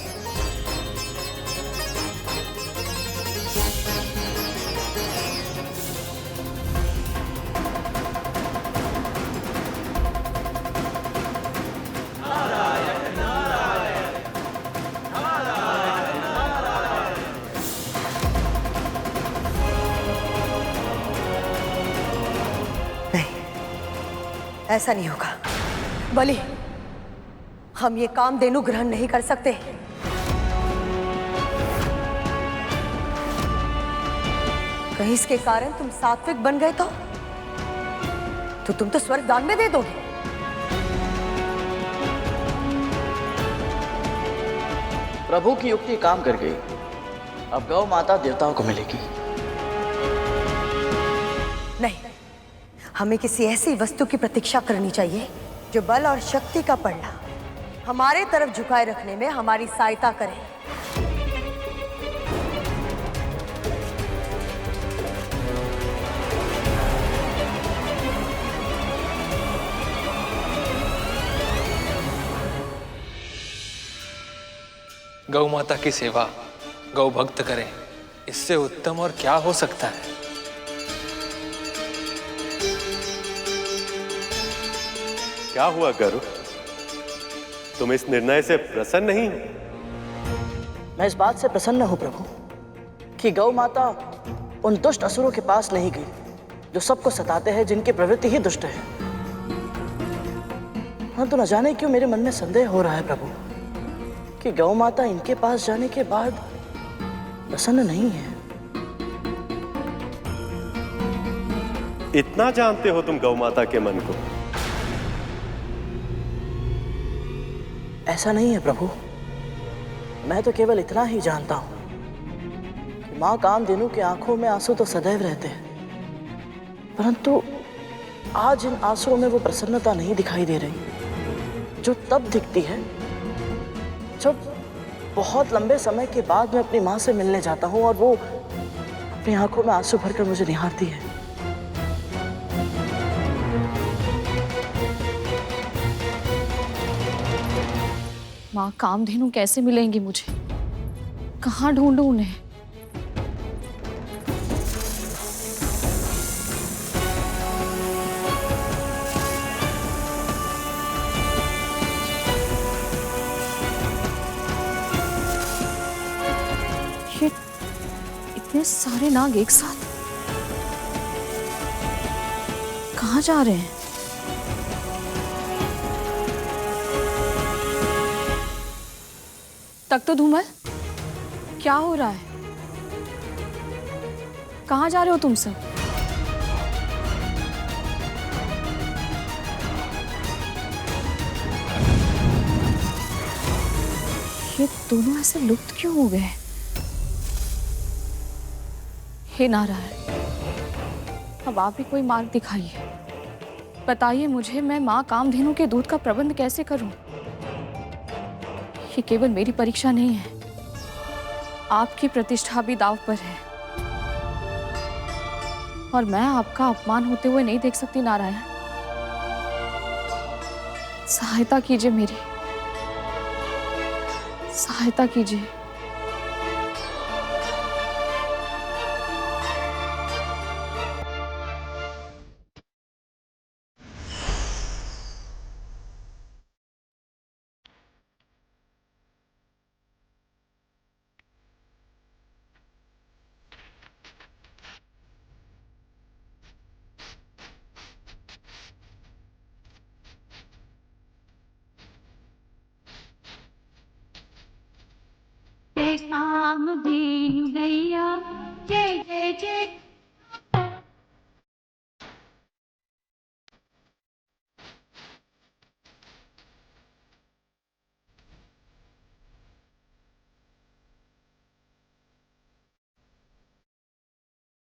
Speaker 8: ऐसा नहीं होगा बलि, हम ये कामधेनु ग्रहण नहीं कर सकते। कहीं इसके कारण तुम सात्विक बन गए तो तुम तो स्वर्ग दान में दे दोगे।
Speaker 3: प्रभु की युक्ति काम कर गई, अब गौ माता देवताओं को मिलेगी।
Speaker 8: नहीं, हमें किसी ऐसी वस्तु की प्रतीक्षा करनी चाहिए जो बल और शक्ति का पलड़ा हमारे तरफ झुकाए रखने में हमारी सहायता करे।
Speaker 17: गौ माता की सेवा गौ भक्त करें, इससे उत्तम और क्या हो सकता है।
Speaker 4: क्या हुआ गरुड़, तुम इस निर्णय से प्रसन्न नहीं हो?
Speaker 3: मैं इस बात से प्रसन्न हूं प्रभु कि गौ माता उन दुष्ट असुरों के पास नहीं गई जो सबको सताते हैं, जिनकी प्रवृत्ति ही दुष्ट है। हाँ, तो न जाने क्यों मेरे मन में संदेह हो रहा है प्रभु कि गौ माता इनके पास जाने के बाद प्रसन्न नहीं है।
Speaker 4: इतना जानते हो तुम गौ माता के मन को?
Speaker 3: ऐसा नहीं है प्रभु, मैं तो केवल इतना ही जानता हूं कि मां कामधेनु की आंखों में आंसू तो सदैव रहते हैं, परंतु आज इन आंसुओं में वो प्रसन्नता नहीं दिखाई दे रही जो तब दिखती है जब बहुत लंबे समय के बाद मैं अपनी मां से मिलने जाता हूं और वो अपनी आंखों में आंसू भरकर मुझे निहारती है।
Speaker 20: माँ कामधेनु कैसे मिलेंगी मुझे? कहाँ ढूंढूं उन्हें? ये इतने सारे नाग एक साथ कहाँ जा रहे हैं? तक तो धूमल, क्या हो रहा है? कहाँ जा रहे हो तुम सब? ये दोनों ऐसे लुप्त क्यों हो गए? हे नारायण, अब आप ही कोई मार्ग दिखाइए, बताइए मुझे, मैं माँ कामधेनु के दूध का प्रबंध कैसे करूं? ये केवल मेरी परीक्षा नहीं है, आपकी प्रतिष्ठा भी दांव पर है और मैं आपका अपमान होते हुए नहीं देख सकती। नारायण, सहायता कीजिए, मेरी सहायता कीजिए।
Speaker 21: काम धेनु गैया जय जय जय।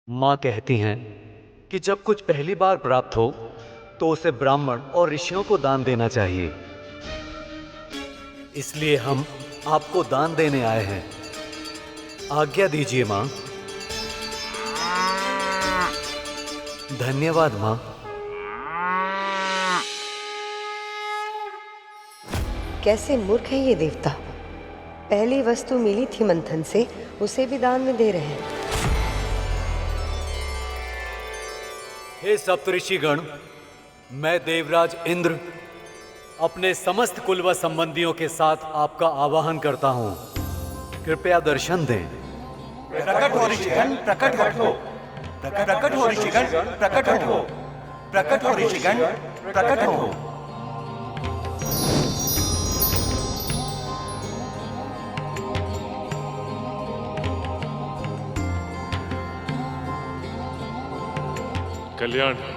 Speaker 10: माँ कहती हैं कि जब कुछ पहली बार प्राप्त हो तो उसे ब्राह्मण और ऋषियों को दान देना चाहिए। इसलिए हम आपको दान देने आए हैं। आज्ञा दीजिए माँ। धन्यवाद माँ।
Speaker 8: कैसे मूर्ख है ये देवता, पहली वस्तु मिली थी मंथन से, उसे भी दान में दे रहे हैं।
Speaker 10: हे सप्तऋषिगण, मैं देवराज इंद्र अपने समस्त कुल व संबंधियों के साथ आपका आवाहन करता हूँ। कृपया दर्शन दें।
Speaker 7: प्रकट हो ऋषिगण, प्रकट हो। प्रकट हो ऋषिगण, प्रकट हो। प्रकट हो ऋषिगण, प्रकट हो।
Speaker 15: कल्याण।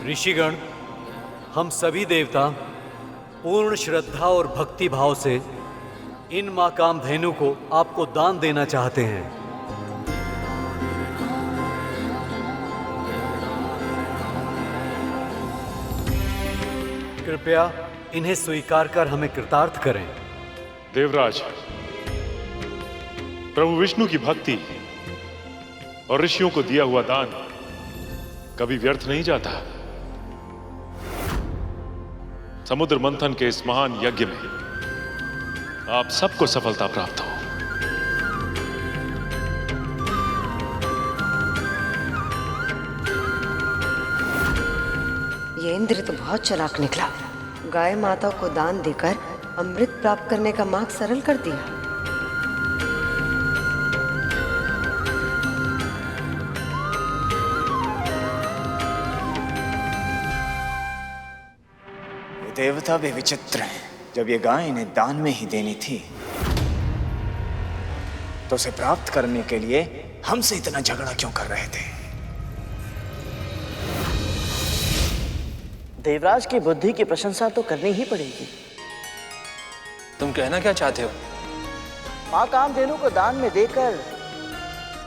Speaker 10: ऋषिगण, हम सभी देवता पूर्ण श्रद्धा और भक्ति भाव से इन मां कामधेनु को आपको दान देना चाहते हैं। कृपया इन्हें स्वीकार कर हमें कृतार्थ करें।
Speaker 15: देवराज, प्रभु विष्णु की भक्ति और ऋषियों को दिया हुआ दान कभी व्यर्थ नहीं जाता। समुद्र मंथन के इस महान यज्ञ में आप सबको सफलता प्राप्त हो।
Speaker 8: ये इंद्र तो बहुत चालाक निकला, गाय माता को दान देकर अमृत प्राप्त करने का मार्ग सरल कर दिया।
Speaker 23: देवता भी विचित्र हैं। जब ये गाय इन्हें दान में ही देनी थी तो उसे प्राप्त करने के लिए हमसे इतना झगड़ा क्यों कर रहे थे?
Speaker 3: देवराज की बुद्धि की प्रशंसा तो करनी ही पड़ेगी।
Speaker 17: तुम कहना क्या चाहते हो?
Speaker 3: मां कामधेनु को दान में देकर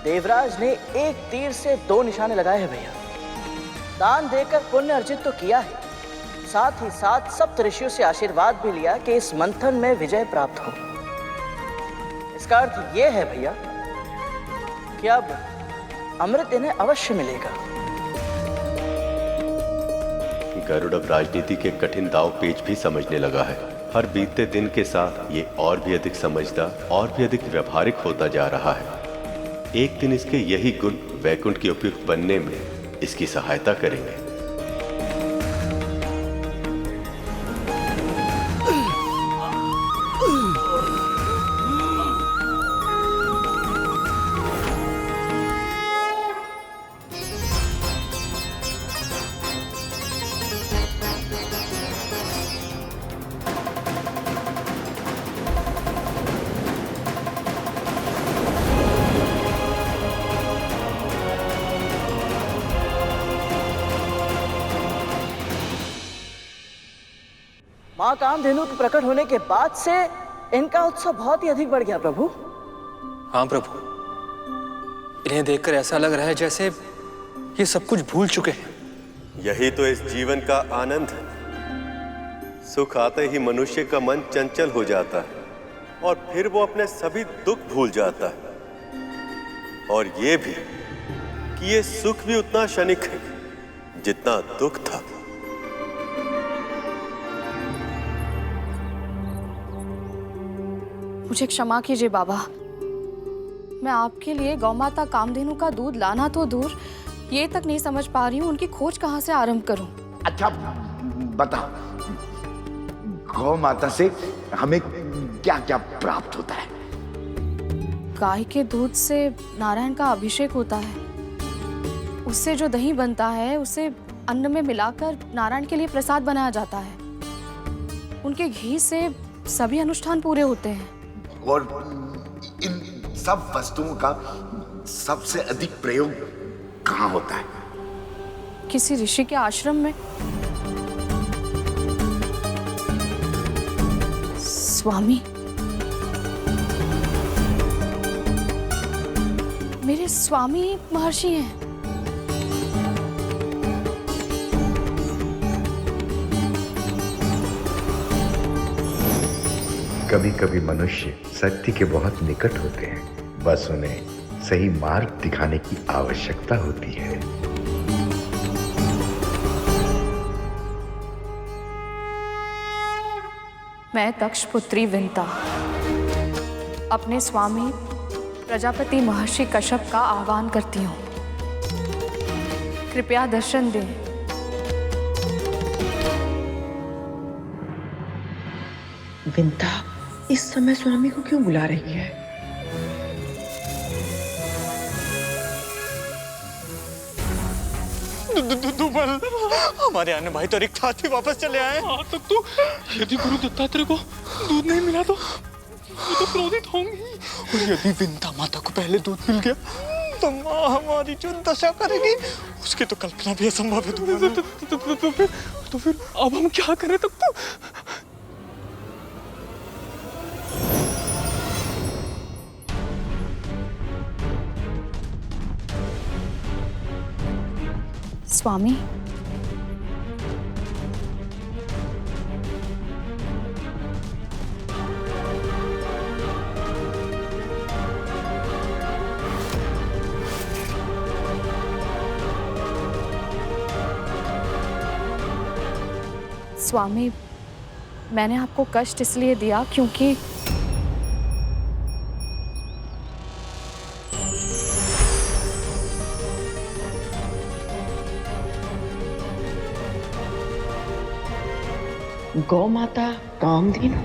Speaker 3: देवराज ने एक तीर से 2 निशाने लगाए हैं भैया। दान देकर पुण्य अर्जित तो किया है, साथ ही साथ सप्त ऋषियों से आशीर्वाद भी लिया कि इस मंथन में विजय प्राप्त हो। इसका अर्थ यह है भैया कि अब अमृत इन्हें अवश्य मिलेगा।
Speaker 4: गरुड़ अब राजनीति के कठिन दाव पेच भी समझने लगा है। हर बीतते दिन के साथ ये और भी अधिक समझदार और भी अधिक व्यवहारिक होता जा रहा है। एक दिन इसके यही गुण वैकुंठ के उपयुक्त बनने में इसकी सहायता करेंगे।
Speaker 3: मां कामधेनु के प्रकट होने के बाद से इनका उत्साह बहुत ही अधिक बढ़ गया प्रभु।
Speaker 17: हाँ प्रभु, इन्हें देखकर ऐसा लग रहा है जैसे ये सब कुछ भूल चुके हैं।
Speaker 4: यही तो इस जीवन का आनंद है। सुख आते ही मनुष्य का मन चंचल हो जाता है और फिर वो अपने सभी दुख भूल जाता है। और ये भी कि ये सुख भी उतना क्षणिक है जितना दुख था।
Speaker 20: मुझे क्षमा कीजिए बाबा, मैं आपके लिए गौमाता कामधेनु का दूध लाना तो दूर, ये तक नहीं समझ पा रही हूँ उनकी खोज कहाँ से आरंभ करूं।
Speaker 6: अच्छा बता, गौ माता से हमें क्या क्या प्राप्त होता है?
Speaker 20: गाय के दूध से नारायण का अभिषेक होता है, उससे जो दही बनता है उसे अन्न में मिलाकर नारायण के लिए प्रसाद बनाया जाता है। उनके घी से सभी अनुष्ठान पूरे होते हैं।
Speaker 6: और इन सब वस्तुओं का सबसे अधिक प्रयोग कहाँ होता है?
Speaker 20: किसी ऋषि के आश्रम में। स्वामी, मेरे स्वामी महर्षि हैं।
Speaker 9: कभी कभी मनुष्य सत्य के बहुत निकट होते हैं, बस उन्हें सही मार्ग दिखाने की आवश्यकता होती है।
Speaker 20: मैं दक्ष पुत्री विंता अपने स्वामी प्रजापति महर्षि कश्यप का आह्वान करती हूँ। कृपया दर्शन दें।
Speaker 14: विंता इस समय स्वामी को क्यों बुला रही है?
Speaker 1: हमारे अन्य भाई तो रिक्त हाथ ही वापस चले आए।
Speaker 11: तब तो यदि गुरु दत्तात्रेय को दूध नहीं मिला तो क्रोधित होंगी।
Speaker 1: और यदि विंता माता को पहले दूध मिल गया तो माँ हमारी जो दशा करेगी उसकी तो कल्पना भी असंभव है।
Speaker 11: तो फिर अब हम क्या करें? तब तो
Speaker 20: स्वामी, स्वामी, मैंने आपको कष्ट इसलिए दिया क्योंकि
Speaker 14: गौ माता कामधेनु।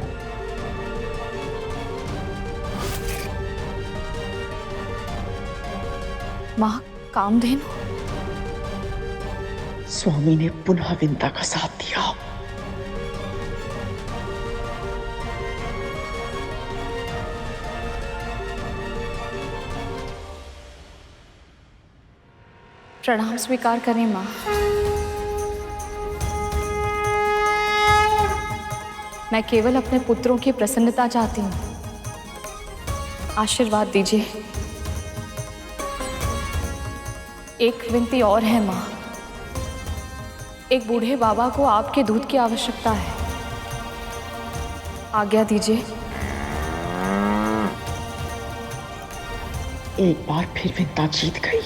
Speaker 20: माँ कामधेनु।
Speaker 14: स्वामी ने पुनः विंता का साथ दिया।
Speaker 20: प्रणाम स्वीकार करें माँ। मैं केवल अपने पुत्रों की प्रसन्नता चाहती हूँ। आशीर्वाद दीजिए। एक विनती और है माँ। एक बूढ़े बाबा को आपके दूध की आवश्यकता है। आज्ञा दीजिए।
Speaker 14: एक बार फिर विंता जीत गई।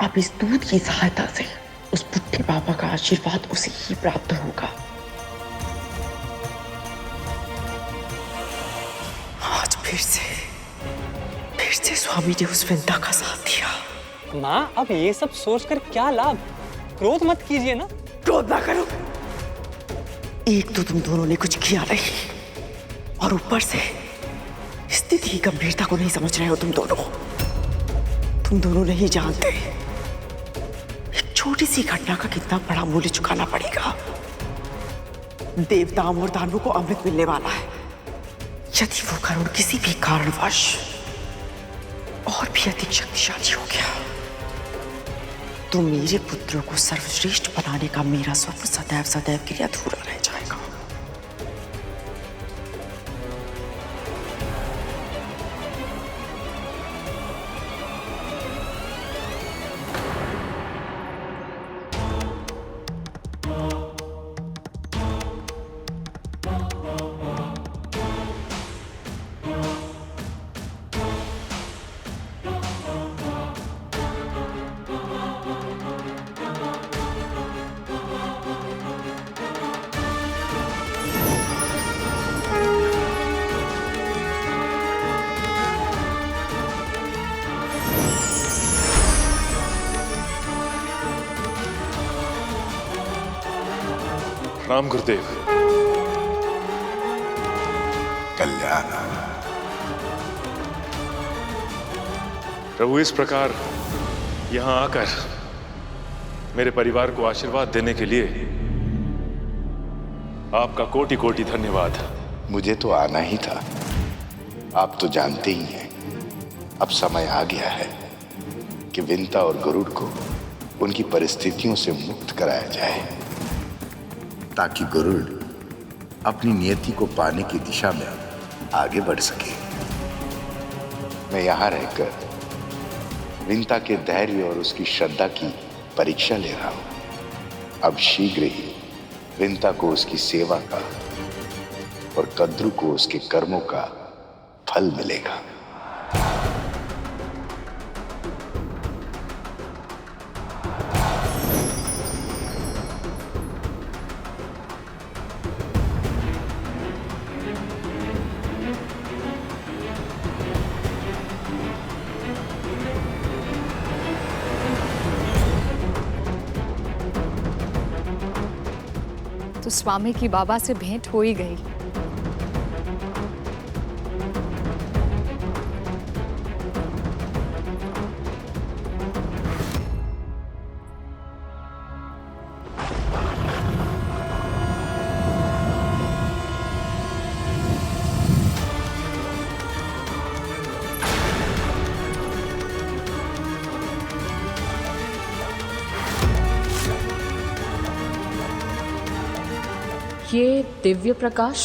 Speaker 14: अब इस दूध की सहायता से उस बुढ़े बाबा का आशीर्वाद उसे ही प्राप्त होगा। आज फिर से स्वामी ने उस विंता का साथ दिया।
Speaker 11: माँ, अब ये सब सोचकर क्या लाभ? क्रोध मत कीजिए ना।
Speaker 14: क्रोध ना करो। एक तो तुम दोनों ने कुछ किया नहीं और ऊपर से स्थिति की गंभीरता को नहीं समझ रहे हो। तुम दोनों नहीं जानते एक छोटी सी घटना का कितना बड़ा मूल्य चुकाना पड़ेगा। देवताओं और दानवों को अमृत मिलने वाला है। यदि वो करुण किसी भी कारणवश और भी अधिक शक्तिशाली हो गया तो मेरे पुत्रों को सर्वश्रेष्ठ बनाने का मेरा स्वप्न सदैव सदैव के लिए अधूरा रह जाएगा।
Speaker 15: राम गुरुदेव।
Speaker 6: कल्याण।
Speaker 15: प्रभु, इस प्रकार यहाँ आकर मेरे परिवार को आशीर्वाद देने के लिए आपका कोटि कोटि धन्यवाद।
Speaker 9: मुझे तो आना ही था। आप तो जानते ही हैं, अब समय आ गया है कि विंता और गरुड़ को उनकी परिस्थितियों से मुक्त कराया जाए, ताकि गरुड़ अपनी नियति को पाने की दिशा में आगे बढ़ सके। मैं यहां रहकर विंता के धैर्य और उसकी श्रद्धा की परीक्षा ले रहा हूं। अब शीघ्र ही विंता को उसकी सेवा का और कद्रू को उसके कर्मों का फल मिलेगा।
Speaker 12: तो स्वामी की बाबा से भेंट हो ही गई। ये दिव्य प्रकाश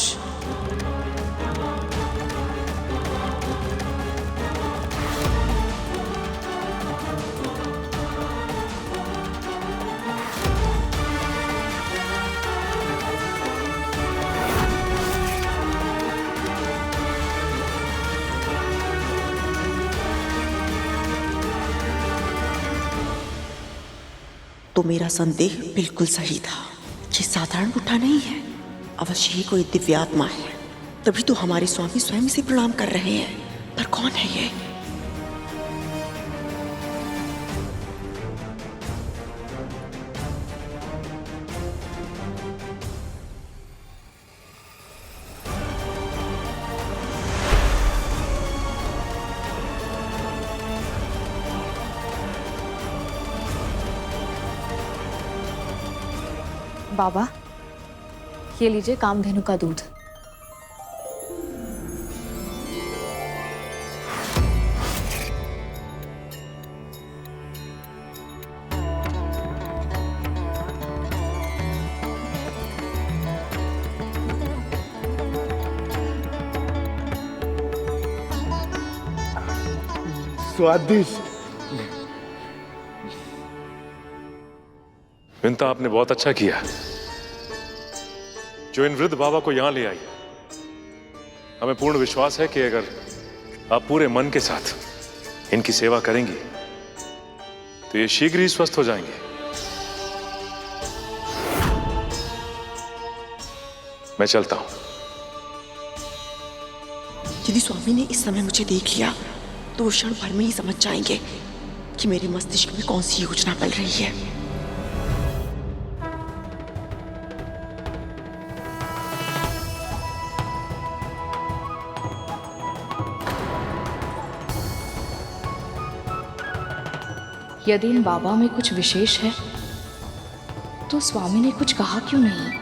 Speaker 14: तो मेरा संदेह बिल्कुल सही था। ये साधारण बुड्ढा नहीं है, अवश्य ही कोई दिव्य आत्मा है। तभी तो हमारे स्वामी स्वयं से प्रणाम कर रहे हैं। पर कौन है ये?
Speaker 12: बाबा, ये लीजिए कामधेनु का दूध।
Speaker 2: स्वादिष्ट।
Speaker 15: विंता, आपने बहुत अच्छा किया जो इन वृद्ध बाबा को यहां ले आई। हमें पूर्ण विश्वास है कि अगर आप पूरे मन के साथ इनकी सेवा करेंगी तो ये शीघ्र ही स्वस्थ हो जाएंगे। मैं चलता हूं।
Speaker 14: यदि स्वामी ने इस समय मुझे देख लिया तो वो क्षण भर में ही समझ जाएंगे कि मेरे मस्तिष्क में कौन सी योजना चल रही है।
Speaker 20: यदि इन बाबा में कुछ विशेष है तो स्वामी ने कुछ कहा क्यों नहीं?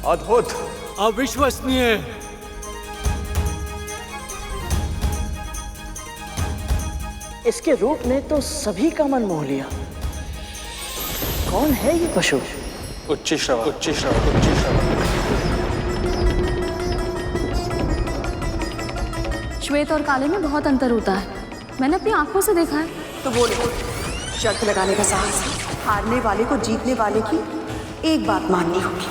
Speaker 10: अद्भुत, अविश्वसनीय।
Speaker 3: इसके रूप ने तो सभी का मन मोह लिया। कौन है ये पशु?
Speaker 17: उच्चश्रवा, उच्चश्रवा, उच्चश्रवा।
Speaker 20: श्वेत और काले में बहुत अंतर होता है, मैंने अपनी आंखों से देखा है।
Speaker 14: तो बोलो, शर्त लगाने का साहस है। हारने वाले को जीतने वाले की एक बात माननी होगी।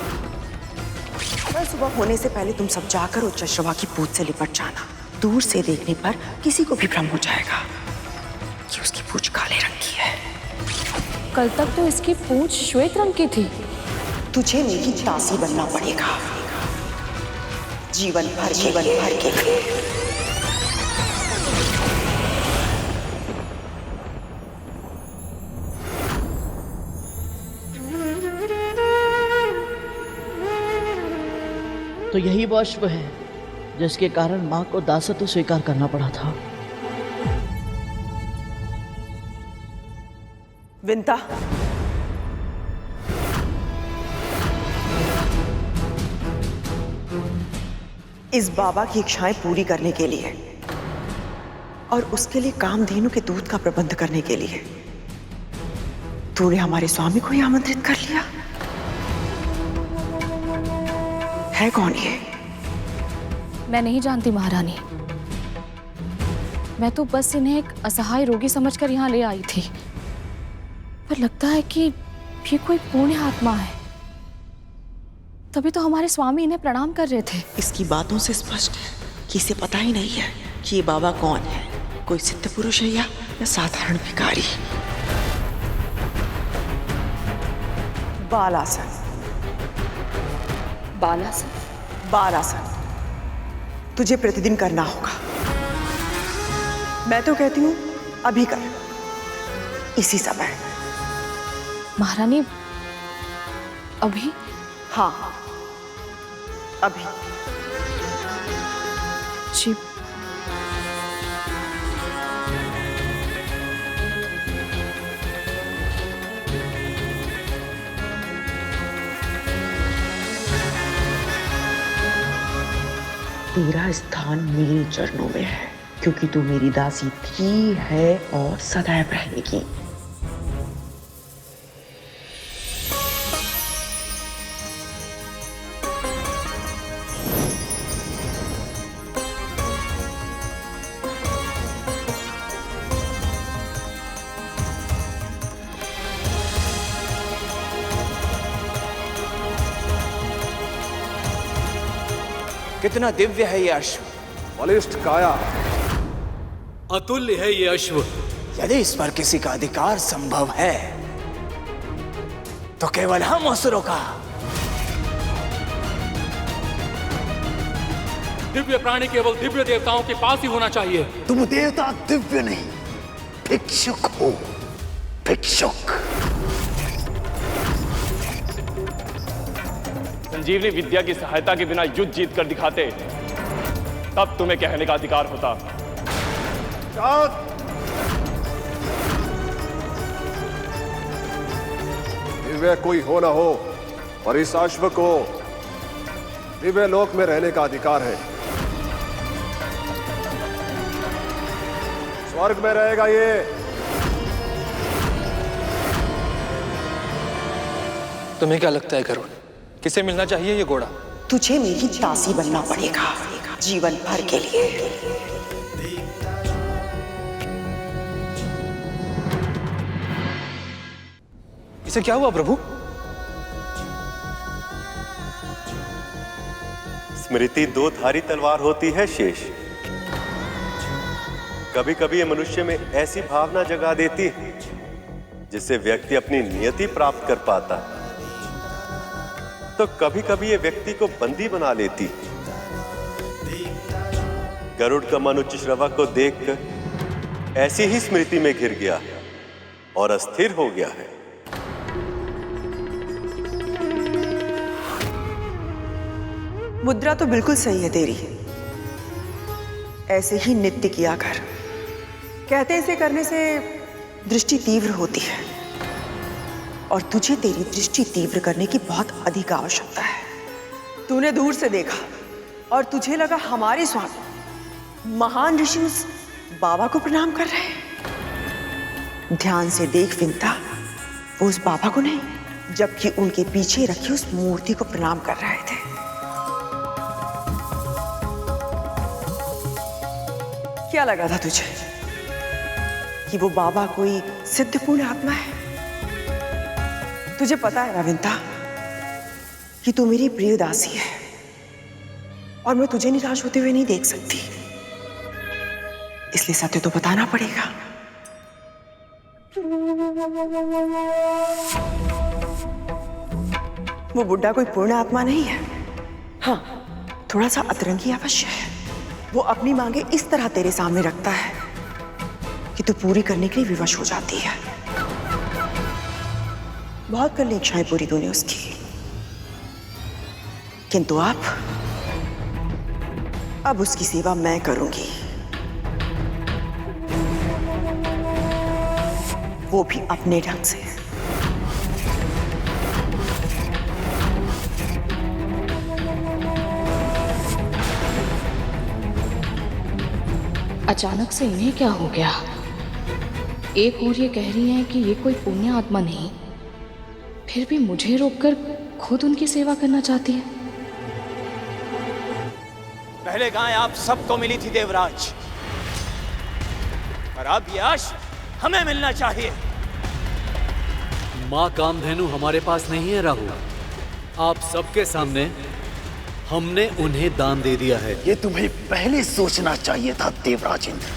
Speaker 14: कल सुबह होने से पहले तुम सब जाकर उच्चश्रवा की पूंछ से लिपट जाना। दूर से देखने पर किसी को भी भ्रम हो जाएगा कि उसकी पूंछ काले रंग की है।
Speaker 20: कल तक तो इसकी पूंछ श्वेत रंग की थी।
Speaker 14: तुझे मेरी दासी बनना पड़ेगा, जीवन भर के लिए।
Speaker 3: तो यही वो अश्व है जिसके कारण मां को दासत्व स्वीकार करना पड़ा था।
Speaker 14: विंता, इस बाबा की इच्छाएं पूरी करने के लिए और उसके लिए कामधेनु के दूध का प्रबंध करने के लिए तूने हमारे स्वामी को ही आमंत्रित कर लिया। है कौन ये?
Speaker 20: मैं नहीं जानती महारानी, मैं तो बस इन्हें एक असहाय रोगी समझकर यहाँ ले आई थी, पर लगता है कि ये कोई पुण्य आत्मा है। तभी तो हमारे स्वामी इन्हें प्रणाम कर रहे थे।
Speaker 14: इसकी बातों से स्पष्ट है कि इसे पता ही नहीं है कि ये बाबा कौन है, कोई सिद्ध पुरुष है या साधारण भिखारी। बालासन,
Speaker 20: बालासन,
Speaker 14: बालासन तुझे प्रतिदिन करना होगा। मैं तो कहती हूं अभी कर, इसी समय।
Speaker 20: महारानी अभी?
Speaker 14: हाँ अभी।
Speaker 20: जी।
Speaker 14: तेरा स्थान मेरे चरणों में है, क्योंकि तू मेरी दासी थी, है और सदैव रहेगी।
Speaker 23: कितना दिव्य है ये अश्व,
Speaker 13: बलिष्ठ काया,
Speaker 10: अतुल्य है ये अश्व।
Speaker 23: यदि इस पर किसी का अधिकार संभव है तो केवल हम असुरों का।
Speaker 10: दिव्य प्राणी केवल दिव्य देवताओं के पास ही होना चाहिए।
Speaker 2: तुम देवता दिव्य नहीं, भिक्षुक हो, भिक्षुक।
Speaker 18: संजीवनी विद्या की सहायता के बिना युद्ध जीत कर दिखाते, तब तुम्हें कहने का अधिकार होता।
Speaker 13: दिव्य कोई हो ना हो, पर इस अश्व को दिव्य लोक में रहने का अधिकार है। स्वर्ग में रहेगा ये।
Speaker 17: तुम्हें क्या लगता है गरुड़, किसे मिलना चाहिए ये घोड़ा?
Speaker 14: तुझे मेरी दासी बनना पड़ेगा, जीवन भर के लिए।
Speaker 17: इसे क्या हुआ प्रभु?
Speaker 4: स्मृति दो धारी तलवार होती है शेष। कभी कभी ये मनुष्य में ऐसी भावना जगा देती है जिससे व्यक्ति अपनी नियति प्राप्त कर पाता है, तो कभी कभी ये व्यक्ति को बंदी बना लेती। गरुड़ का मन उच्चश्रवा को देखकर ऐसी ही स्मृति में घिर गया और अस्थिर हो गया है।
Speaker 14: मुद्रा तो बिल्कुल सही है तेरी। ऐसे ही नित्य किया कर। कहते हैं इसे करने से दृष्टि तीव्र होती है, और तुझे तेरी दृष्टि तीव्र करने की बहुत अधिक आवश्यकता है। तूने दूर से देखा और तुझे लगा हमारे स्वामी महान ऋषि उस बाबा को प्रणाम कर रहे हैं। ध्यान से देख विंता, वो उस बाबा को नहीं, जबकि उनके पीछे रखी उस मूर्ति को प्रणाम कर रहे थे। क्या लगा था तुझे कि वो बाबा कोई सिद्धपूर्ण आत्मा है? तुझे पता है ना विंता कि तू मेरी प्रिय दासी है और मैं तुझे निराश होते हुए नहीं देख सकती, इसलिए सत्य तो बताना पड़ेगा। वो बुड्ढा कोई पूर्ण आत्मा नहीं है। हाँ, थोड़ा सा अतरंगी अवश्य है। वो अपनी मांगे इस तरह तेरे सामने रखता है कि तू पूरी करने के लिए विवश हो जाती है। बहुत कर ली इच्छाएं पूरी तूने उसकी, किंतु अब उसकी सेवा मैं करूंगी, वो भी अपने ढंग से।
Speaker 20: अचानक से इन्हें क्या हो गया? एक ओर ये कह रही हैं कि ये कोई पुण्य आत्मा नहीं, फिर भी मुझे रोककर खुद उनकी सेवा करना चाहती है।
Speaker 7: पहले गाय आप सबको मिली थी देवराज, पर अब यश हमें मिलना चाहिए।
Speaker 10: माँ कामधेनु हमारे पास नहीं है राहुल, आप सबके सामने हमने उन्हें दान दे दिया है।
Speaker 2: ये तुम्हें पहले सोचना चाहिए था देवराज इंद्र।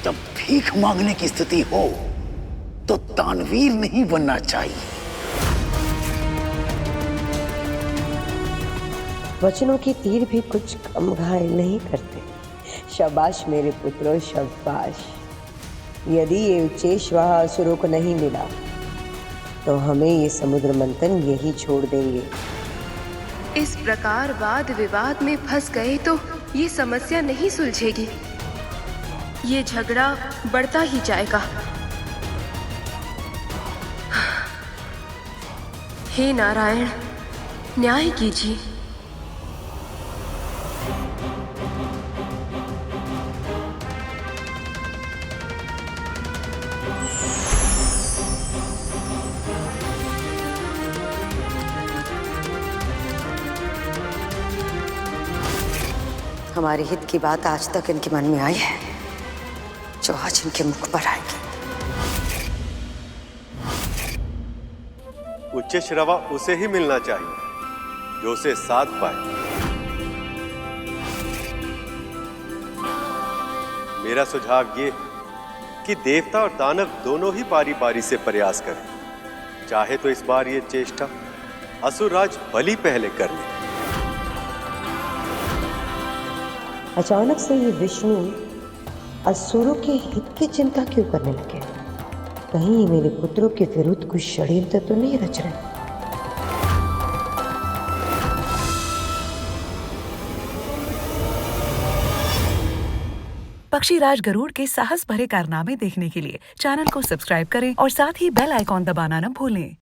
Speaker 2: जब भीख मांगने की स्थिति हो तो दानवीर नहीं बनना चाहिए।
Speaker 8: वचनों की तीर भी कुछ कम घायल नहीं करते। शाबाश मेरे पुत्रों, शाबाश। यदि ये उच्चेश वहां असुरों को नहीं मिला तो हमें ये समुद्र मंथन यही छोड़ देंगे।
Speaker 5: इस प्रकार वाद विवाद में फंस गए तो ये समस्या नहीं सुलझेगी, ये झगड़ा बढ़ता ही जाएगा। हे नारायण, न्याय कीजिए।
Speaker 8: हमारे हित की बात आज तक इनके मन में आई है, जो आज इनके मुख पर आएगी।
Speaker 4: उच्च श्रवा उसे ही मिलना चाहिए जो उसे साध पाए। मेरा सुझाव ये कि देवता और दानव दोनों ही बारी बारी से प्रयास करें। चाहे तो इस बार ये चेष्टा असुरराज बलि पहले कर ले।
Speaker 8: अचानक से ये विष्णु असुरों के हित की चिंता क्यों करने लगे? कहीं मेरे पुत्रों के विरुद्ध कुछ षड्यंत्र तो नहीं रच रहे?
Speaker 19: पक्षीराज गरुड़ के साहस भरे कारनामे देखने के लिए चैनल को सब्सक्राइब करें और साथ ही बेल आइकॉन दबाना न भूलें।